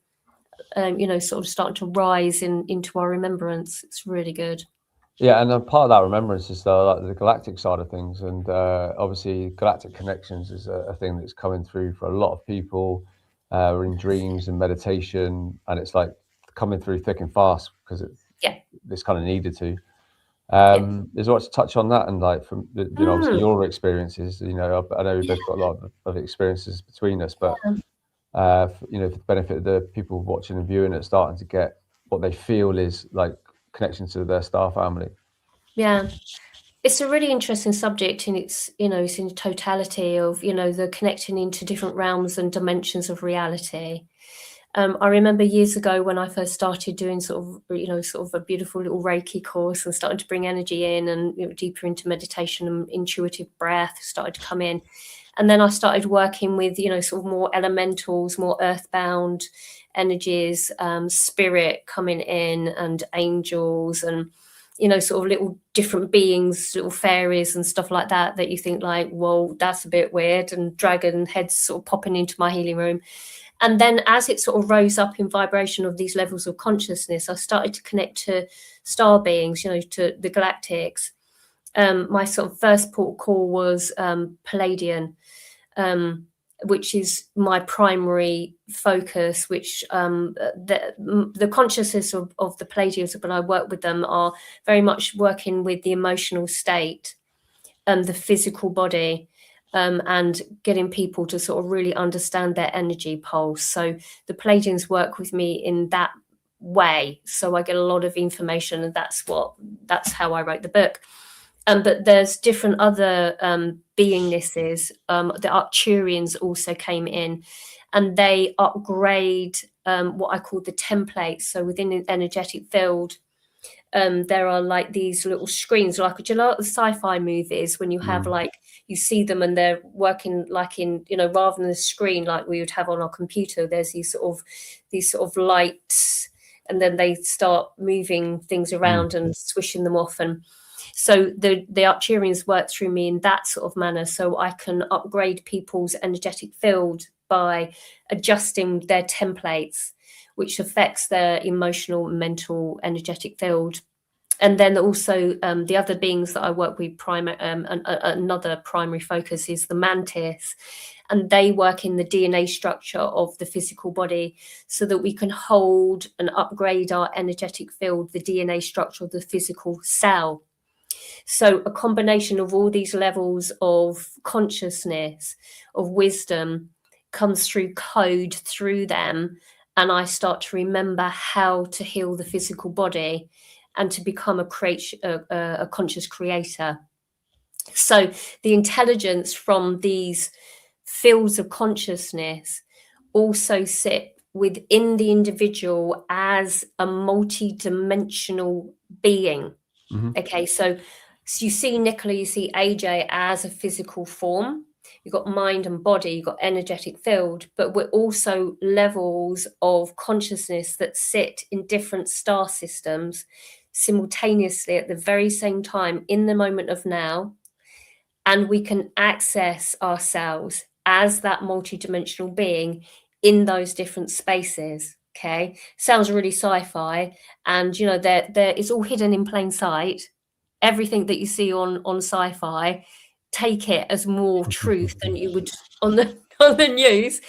starting to rise into our remembrance. It's really good. Yeah, and part of that remembrance is the galactic side of things, and obviously galactic connections is a thing that's coming through for a lot of people in dreams and meditation, and it's like coming through thick and fast because it's kind of needed to. Is what to touch on that, and like from obviously your experiences. I know we've both got a lot of experiences between us, but for the benefit of the people watching and viewing it, starting to get what they feel is like connection to their star family. Yeah, it's a really interesting subject, and it's it's in totality of the connecting into different realms and dimensions of reality. I remember years ago when I first started doing sort of a beautiful little Reiki course and started to bring energy in and deeper into meditation and intuitive breath started to come in. And then I started working with, sort of more elementals, more earthbound energies, spirit coming in and angels and, sort of little different beings, little fairies and stuff like that, that you think like, whoa, that's a bit weird, and dragon heads sort of popping into my healing room. And then as it sort of rose up in vibration of these levels of consciousness, I started to connect to star beings, to the Galactics. My sort of first port of call was Palladian, which is my primary focus, which the consciousness of the Palladians, when I work with them, are very much working with the emotional state, the physical body, and getting people to sort of really understand their energy pulse. So the Palladians work with me in that way. So I get a lot of information, and that's how I wrote the book. But there's different other beingnesses. The Arcturians also came in, and they upgrade what I call the templates. So within an energetic field, there are like these little screens, like, do you know, the sci-fi movies when you have like, you see them and they're working like in, rather than a screen like we would have on our computer, there's these sort of lights, and then they start moving things around and swishing them off. And so the Arcturians work through me in that sort of manner, so I can upgrade people's energetic field by adjusting their templates, which affects their emotional, mental, energetic field. And then also the other beings that I work with, another primary focus is the mantis, and they work in the DNA structure of the physical body so that we can hold and upgrade our energetic field, the DNA structure of the physical cell. So a combination of all these levels of consciousness, of wisdom, comes through code through them, and I start to remember how to heal the physical body and to become a conscious creator. So the intelligence from these fields of consciousness also sit within the individual as a multi-dimensional being. Okay, so you see Nicola, you see AJ as a physical form. You've got mind and body, you've got energetic field, but we're also levels of consciousness that sit in different star systems simultaneously at the very same time in the moment of now. And we can access ourselves as that multidimensional being in those different spaces. Okay, sounds really sci-fi, and you know there it's all hidden in plain sight. Everything that you see on sci-fi, take it as more truth than you would on the news.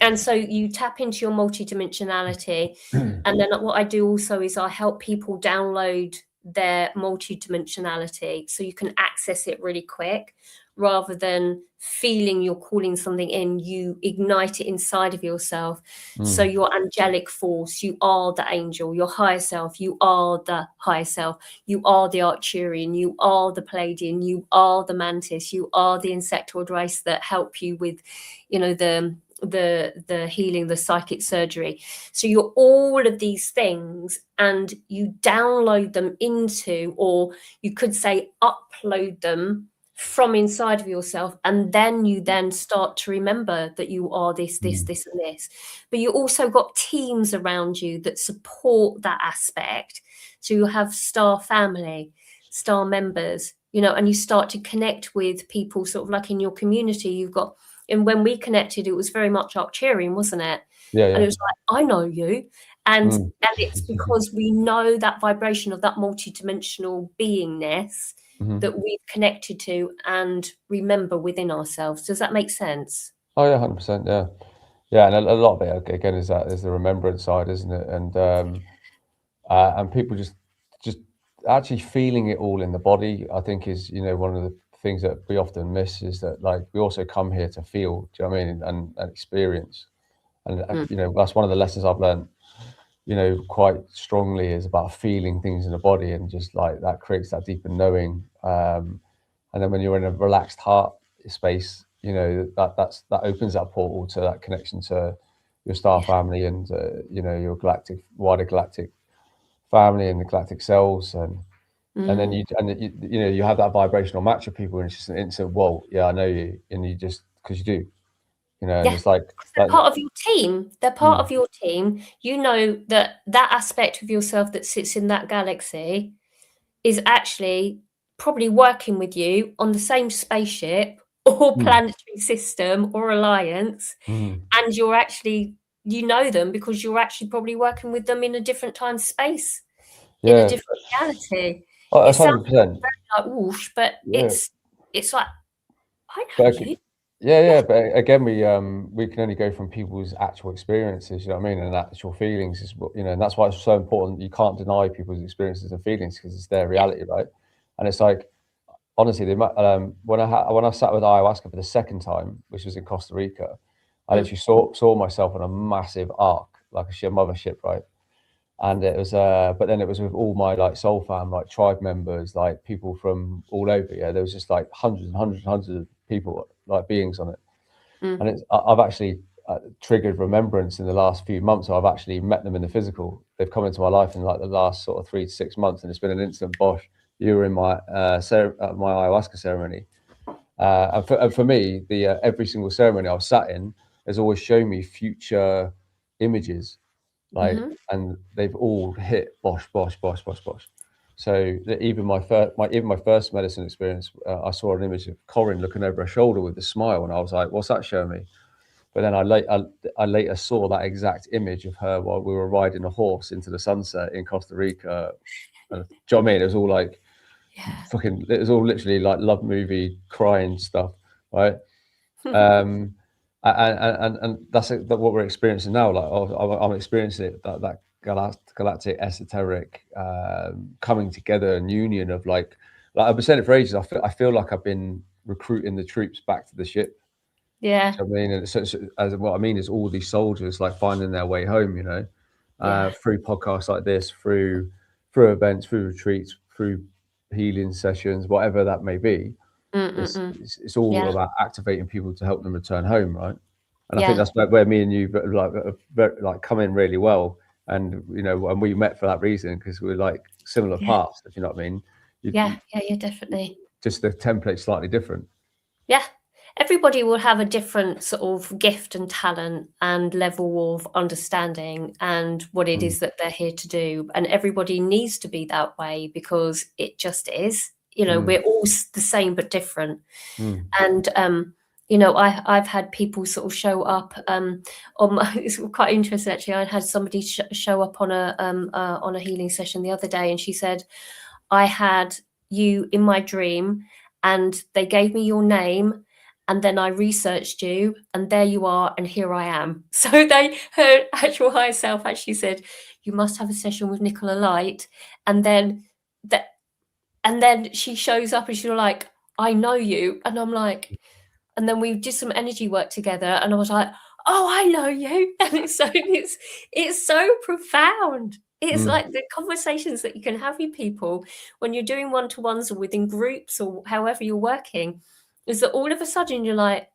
And so you tap into your multidimensionality, and then what I do also is I help people download their multidimensionality so you can access it really quick. Rather than feeling you're calling something in, you ignite it inside of yourself. So your angelic force, you are the angel, your higher self, you are the higher self, you are the Arcturian, you are the Pleiadian, you are the Mantis, you are the insectoid race that help you with, you know, the healing, the psychic surgery. So you're all of these things, and you download them into, or you could say upload them from inside of yourself, and then you then start to remember that you are this and this. But you also got teams around you that support that aspect. So you have star family, star members, you know, and you start to connect with people sort of like in your community. You've got, and when we connected, it was very much Arcturian, wasn't it? Yeah, And it was like, I know you. And it's because we know that vibration of that multidimensional beingness that we've connected to and remember within ourselves. Does that make sense? Oh yeah, 100%. Yeah, yeah, and a lot of it again is the remembrance side, isn't it? And people just actually feeling it all in the body, I think, is, you know, one of the things that we often miss, is that, like, we also come here to feel. Do you know what I mean? And experience. And you know, that's one of the lessons I've learned, you know, quite strongly, is about feeling things in the body, and just like that creates that deeper knowing. And then when you're in a relaxed heart space, you know, that opens that portal to that connection to your star family, and you know, your wider galactic family, and the galactic cells, and then you know, you have that vibrational match of people, and it's just an instant, whoa, yeah, I know you, and you just, because you do, you know, and it's like they're part of your team. They're part of your team. You know that aspect of yourself that sits in that galaxy is actually probably working with you on the same spaceship or planetary system or alliance, and you're actually, you know them because you're actually probably working with them in a different time space, in a different reality. Oh, It that's sounds 100%. like whoosh, but Yeah. it's like, I know But you. yeah, but again, we can only go from people's actual experiences, you know what I mean, and actual feelings is what, you know, and that's why it's so important. You can't deny people's experiences and feelings, because it's their reality, right? And it's like, honestly, when I sat with ayahuasca for the second time, which was in Costa Rica, I literally saw myself on a massive arc, like a mothership, right? And it was, but then it was with all my, like, soul fam, like tribe members, like people from all over. Yeah, there was just like hundreds and hundreds and hundreds of people, like beings on it. And I've actually triggered remembrance in the last few months. So I've actually met them in the physical. They've come into my life in like the last sort of 3 to 6 months, and it's been an instant bosh. You were in my my ayahuasca ceremony, and for me, the every single ceremony I've sat in has always shown me future images, like, and they've all hit bosh, bosh, bosh, bosh, bosh. So even my first medicine experience, I saw an image of Corinne looking over her shoulder with a smile, and I was like, "What's that showing me?" But then I later saw that exact image of her while we were riding a horse into the sunset in Costa Rica, do you know what I mean? It was all like Yeah. fucking, it was all literally like love movie crying stuff, right? And that's what we're experiencing now. Like I'm experiencing it, that galactic esoteric coming together and union of like I've been saying it for ages. I feel like I've been recruiting the troops back to the ship. Yeah. So, I mean, and so as what I mean is all these soldiers like finding their way home, you know, through podcasts like this, through events, through retreats, through healing sessions, whatever that may be. It's all about activating people to help them return home, right? And I think that's where me and you like come in really well. And you know, and we met for that reason, because we're like similar paths, if you know what I mean. Yeah, definitely. Just the template's slightly different. Yeah. Everybody will have a different sort of gift and talent and level of understanding and what it is that they're here to do. And everybody needs to be that way, because it just is. You know, we're all the same but different. And you know, I've had people sort of show up on it's quite interesting actually. I had somebody show up on a healing session the other day, and she said, I had you in my dream and they gave me your name, and then I researched you, and there you are, and here I am. So her actual higher self actually said, you must have a session with Nicola Light. And then she shows up and she's like, I know you. And I'm like, and then we did some energy work together, and I was like, oh, I know you. And it's so profound. It's like the conversations that you can have with people when you're doing one-to-ones or within groups or however you're working, is that all of a sudden you're like,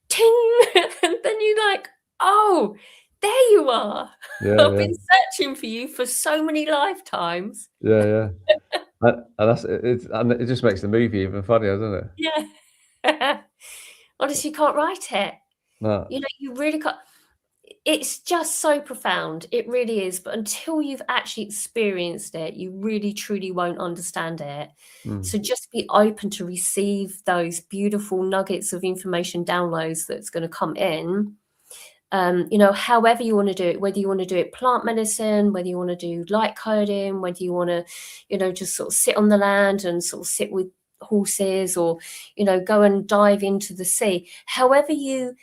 ting, and then you're like, oh, there you are. I've been searching for you for so many lifetimes. And it just makes the movie even funnier, doesn't it? Yeah. Honestly, you can't write it. No. You know, you really can't. It's just so profound. It really is. But until you've actually experienced it, you really, truly won't understand it. So just be open to receive those beautiful nuggets of information, downloads that's going to come in. You know, however you want to do it, whether you want to do it plant medicine, whether you want to do light coding, whether you want to, you know, just sort of sit on the land and sort of sit with horses, or, you know, go and dive into the sea. However you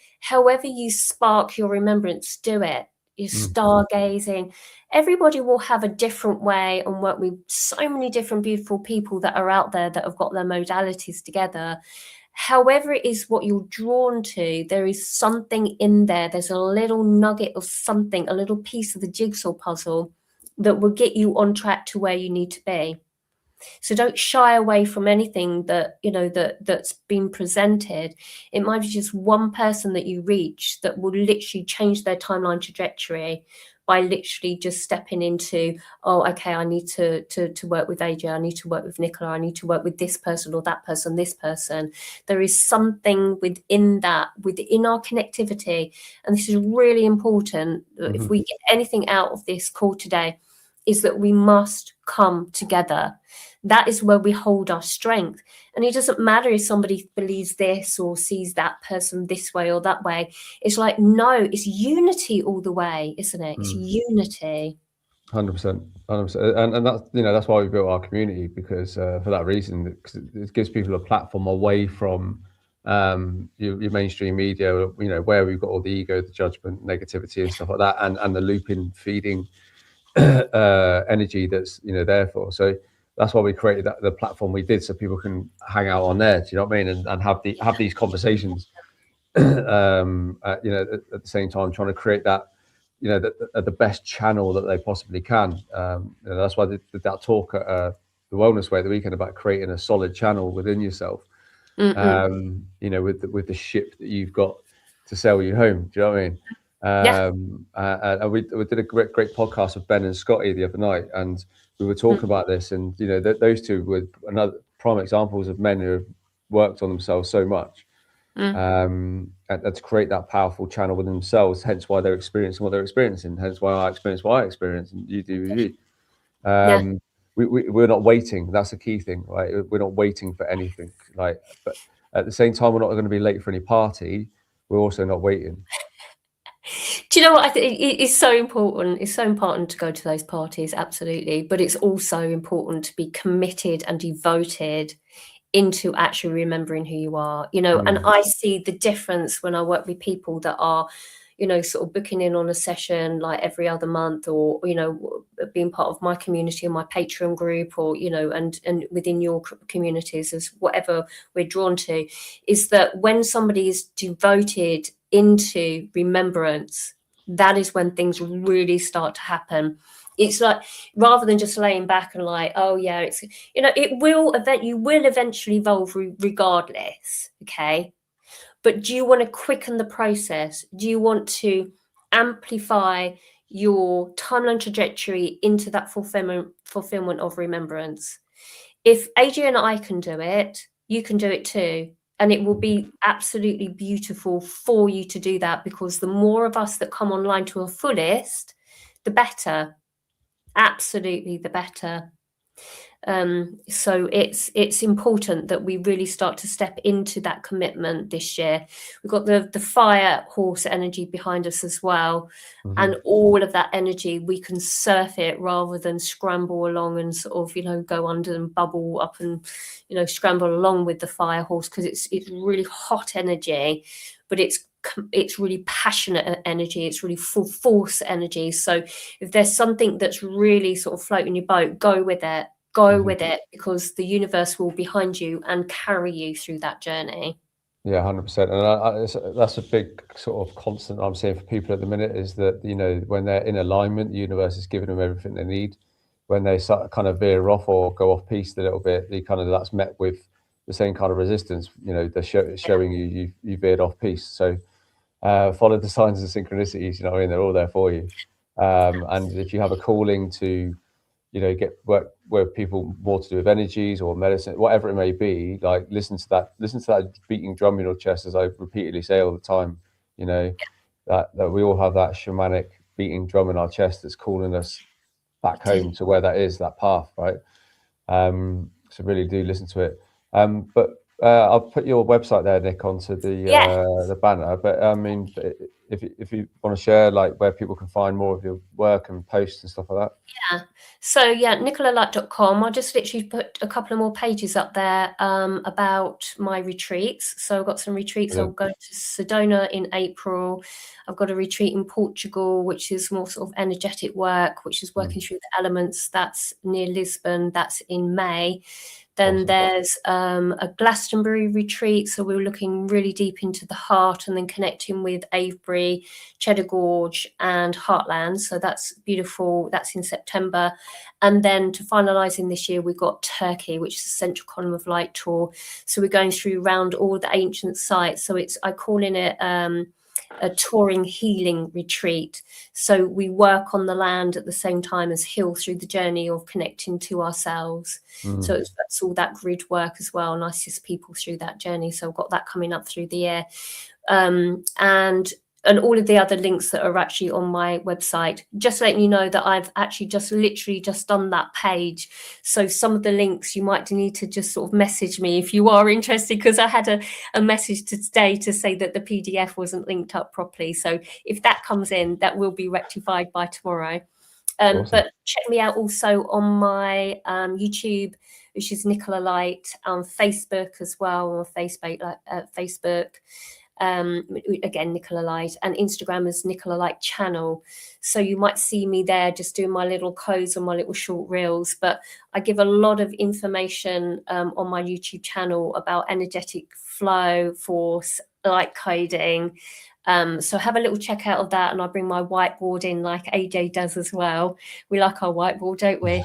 spark your remembrance, do it. You're stargazing. Everybody will have a different way and work with so many different beautiful people that are out there that have got their modalities together. However it is what you're drawn to, there is something in there. There's a little nugget of something, a little piece of the jigsaw puzzle that will get you on track to where you need to be. So don't shy away from anything that, you know, that's been presented. It might be just one person that you reach that will literally change their timeline trajectory by literally just stepping into, oh, okay, I need to work with AJ, I need to work with Nicola, I need to work with this person or that person, this person. There is something within that, within our connectivity. And this is really important. If we get anything out of this call today, is that we must come together. That is where we hold our strength. And it doesn't matter if somebody believes this or sees that person this way or that way. It's like, no, it's unity all the way, isn't it? It's unity. 100%. And that's, you know, that's why we built our community, because for that reason, because it gives people a platform away from your mainstream media, you know, where we've got all the ego, the judgment, negativity and stuff like that, and the looping, feeding energy that's, you know, there for. So that's why we created the platform we did, so people can hang out on there. Do you know what I mean? And have these conversations. You know, at the same time, trying to create that, you know, the best channel that they possibly can. You know, that's why I did that talk at the Wellness Way the weekend about creating a solid channel within yourself. You know, with the ship that you've got to sail you home. Do you know what I mean? And we did a great podcast with Ben and Scotty the other night, and we were talking about this, and you know, those two were another prime examples of men who have worked on themselves so much, and to create that powerful channel within themselves. Hence why they're experiencing what they're experiencing. Hence why I experience what I experience, and you do you. We're not waiting. That's the key thing, right? We're not waiting for anything. Like, but at the same time, we're not going to be late for any party. We're also not waiting. Do you know what? I think it's so important. It's so important to go to those parties, absolutely. But it's also important to be committed and devoted into actually remembering who you are, you know. And I see the difference when I work with people that are, you know, sort of booking in on a session like every other month, or, you know, being part of my community and my Patreon group, or, you know, and within your communities, as whatever we're drawn to, is that when somebody is devoted into remembrance, that is when things really start to happen. It's like, rather than just laying back and like, oh yeah, it's, you know, you will eventually evolve regardless, okay? But do you want to quicken the process? Do you want to amplify your timeline trajectory into that fulfillment of remembrance? If AJ and I can do it, you can do it too. And it will be absolutely beautiful for you to do that, because the more of us that come online to a fullest, the better. Absolutely, the better. So it's important that we really start to step into that commitment this year. We've got the fire horse energy behind us as well. And all of that energy, we can surf it rather than scramble along and sort of, you know, go under and bubble up and, you know, scramble along with the fire horse, because it's really hot energy, but it's really passionate energy. It's really full force energy. So if there's something that's really sort of floating your boat, go with it. Go with it, because the universe will be behind you and carry you through that journey. Yeah, 100%. And that's a big sort of constant I'm seeing for people at the minute, is that, you know, when they're in alignment, the universe is giving them everything they need. When they start kind of veer off or go off piste a little bit, that's met with the same kind of resistance. You know, they're showing you veered off piste. So follow the signs and synchronicities, you know what I mean? They're all there for you. And if you have a calling to, you know, get work with people more to do with energies or medicine, whatever it may be, like listen to that beating drum in your chest, as I repeatedly say all the time, you know, that we all have that shamanic beating drum in our chest that's calling us back home to where that is, that path, right? So really do listen to it. But I'll put your website there, Nick, onto the banner. But I mean, if you want to share like where people can find more of your work and posts and stuff like that. Yeah. So yeah, nicolalight.com. I'll just literally put a couple of more pages up there about my retreats. So I've got some retreats. I'll go to Sedona in April. I've got a retreat in Portugal, which is more sort of energetic work, which is working through the elements. That's near Lisbon. That's in May. Then there's a Glastonbury retreat. So we're looking really deep into the heart and then connecting with Avebury, Cheddar Gorge and Heartland. So that's beautiful. That's in September. And then to finalise in this year, we've got Turkey, which is a Central Column of Light tour. So we're going through around all the ancient sites. So I call in it a touring healing retreat. So we work on the land at the same time as heal through the journey of connecting to ourselves. So that's all that grid work as well, and I assist people through that journey. So I've got that coming up through the year. And all of the other links that are actually on my website, just letting you know that I've actually literally just done that page. So some of the links you might need to just sort of message me if you are interested, because I had a message today to say that the PDF wasn't linked up properly. So if that comes in, that will be rectified by tomorrow. But check me out also on my YouTube, which is Nicola Light, Facebook as well, on Facebook. Again, Nicola Light, and Instagram is Nicola Light channel. So you might see me there just doing my little codes and my little short reels, but I give a lot of information on my YouTube channel about energetic flow, force, light coding. So have a little check out of that, and I bring my whiteboard in like AJ does as well. We like our whiteboard, don't we?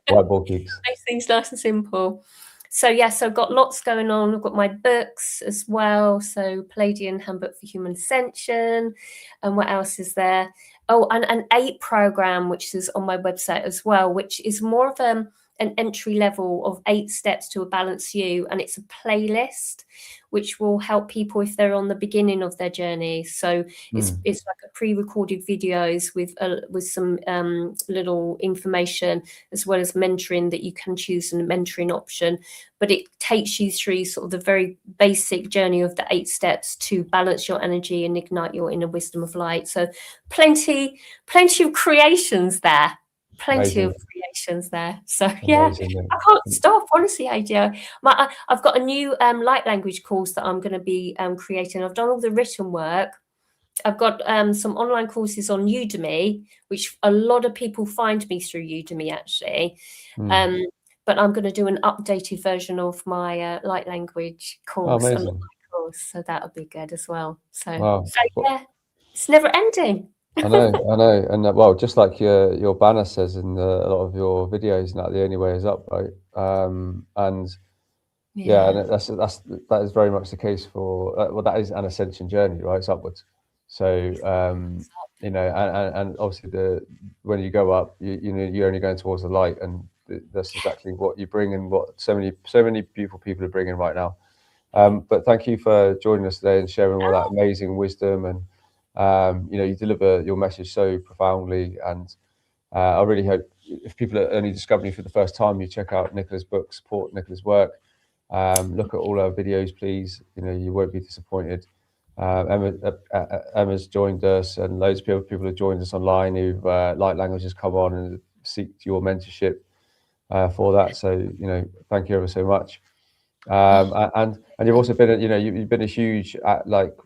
Whiteboard geeks. Makes things nice and simple. So yeah, so I've got lots going on. I've got my books as well. So Palladian Handbook for Human Ascension. And what else is there? Oh, and an 8 program, which is on my website as well, which is more of an entry level of 8 steps to a balanced you, and it's a playlist which will help people if they're on the beginning of their journey. So it's like a pre-recorded videos with some little information, as well as mentoring that you can choose, a mentoring option. But it takes you through sort of the very basic journey of the 8 steps to balance your energy and ignite your inner wisdom of light. So plenty of creations there. Plenty of creations there. So yeah, I can't stop, honestly, AJ. I've got a new light language course that I'm going to be creating. I've done all the written work. I've got some online courses on Udemy, which a lot of people find me through Udemy, actually. But I'm going to do an updated version of my light language course. So that'll be good as well. So yeah, it's never ending. I know, and well, just like your banner says in a lot of your videos, now the only way is up, right? And that is very much the case for well, that is an ascension journey, right? It's upwards. So you know, and obviously when you go up, you know, you're only going towards the light, and that's exactly what you bring, and what so many beautiful people are bringing right now. But thank you for joining us today and sharing all that amazing wisdom, and you know, you deliver your message so profoundly, and I really hope if people are only discovering you for the first time, you check out Nicola's book, support Nicola's work, look at all our videos, please. You know, you won't be disappointed. Emma's joined us, and loads of people have joined us online who've light languages come on and seek your mentorship for that. So, you know, thank you ever so much. And you've also been, you know, you've been a huge like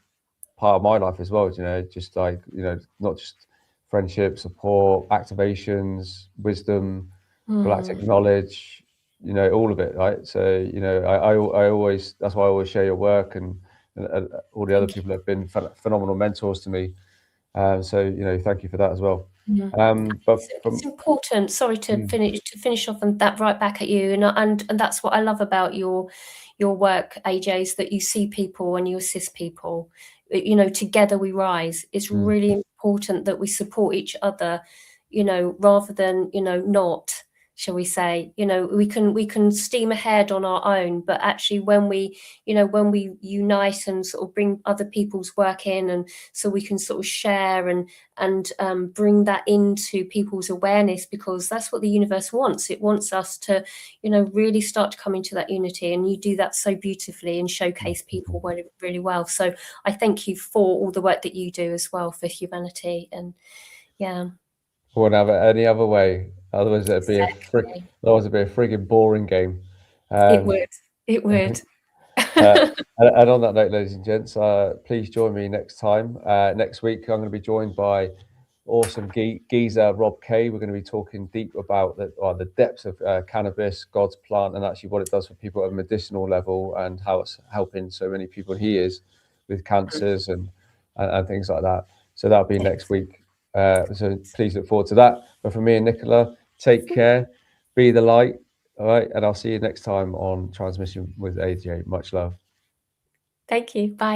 part of my life as well. You know, just like, you know, not just friendship, support, activations, wisdom, galactic knowledge, you know, all of it, right? So, you know, I always, that's why I always share your work, and all the other people have been phenomenal mentors to me. So, you know, thank you for that as well. But it's important. Sorry to finish off on that, right back at you, and that's what I love about your work, AJ, is that you see people and you assist people. You know, together we rise. It's really important that we support each other, you know, rather than, you know, not, shall we say. You know, we can steam ahead on our own, but actually when we unite and sort of bring other people's work in, and so we can sort of share and bring that into people's awareness, because that's what the universe wants. It wants us to, you know, really start to come into that unity, and you do that so beautifully and showcase people really, really well. So I thank you for all the work that you do as well for humanity. And yeah, wouldn't have it any other way. Otherwise, it'd be a frigging boring game. It would. And on that note, ladies and gents, please join me next time. Next week, I'm going to be joined by awesome geezer Rob K. We're going to be talking deep about the depths of cannabis, God's plant, and actually what it does for people at a medicinal level, and how it's helping so many people he is with cancers and things like that. So that'll be next week. So please look forward to that. But for me and Nicola, take care, be the light. All right, and I'll see you next time on Transmission with AJ. Much love. Thank you. Bye.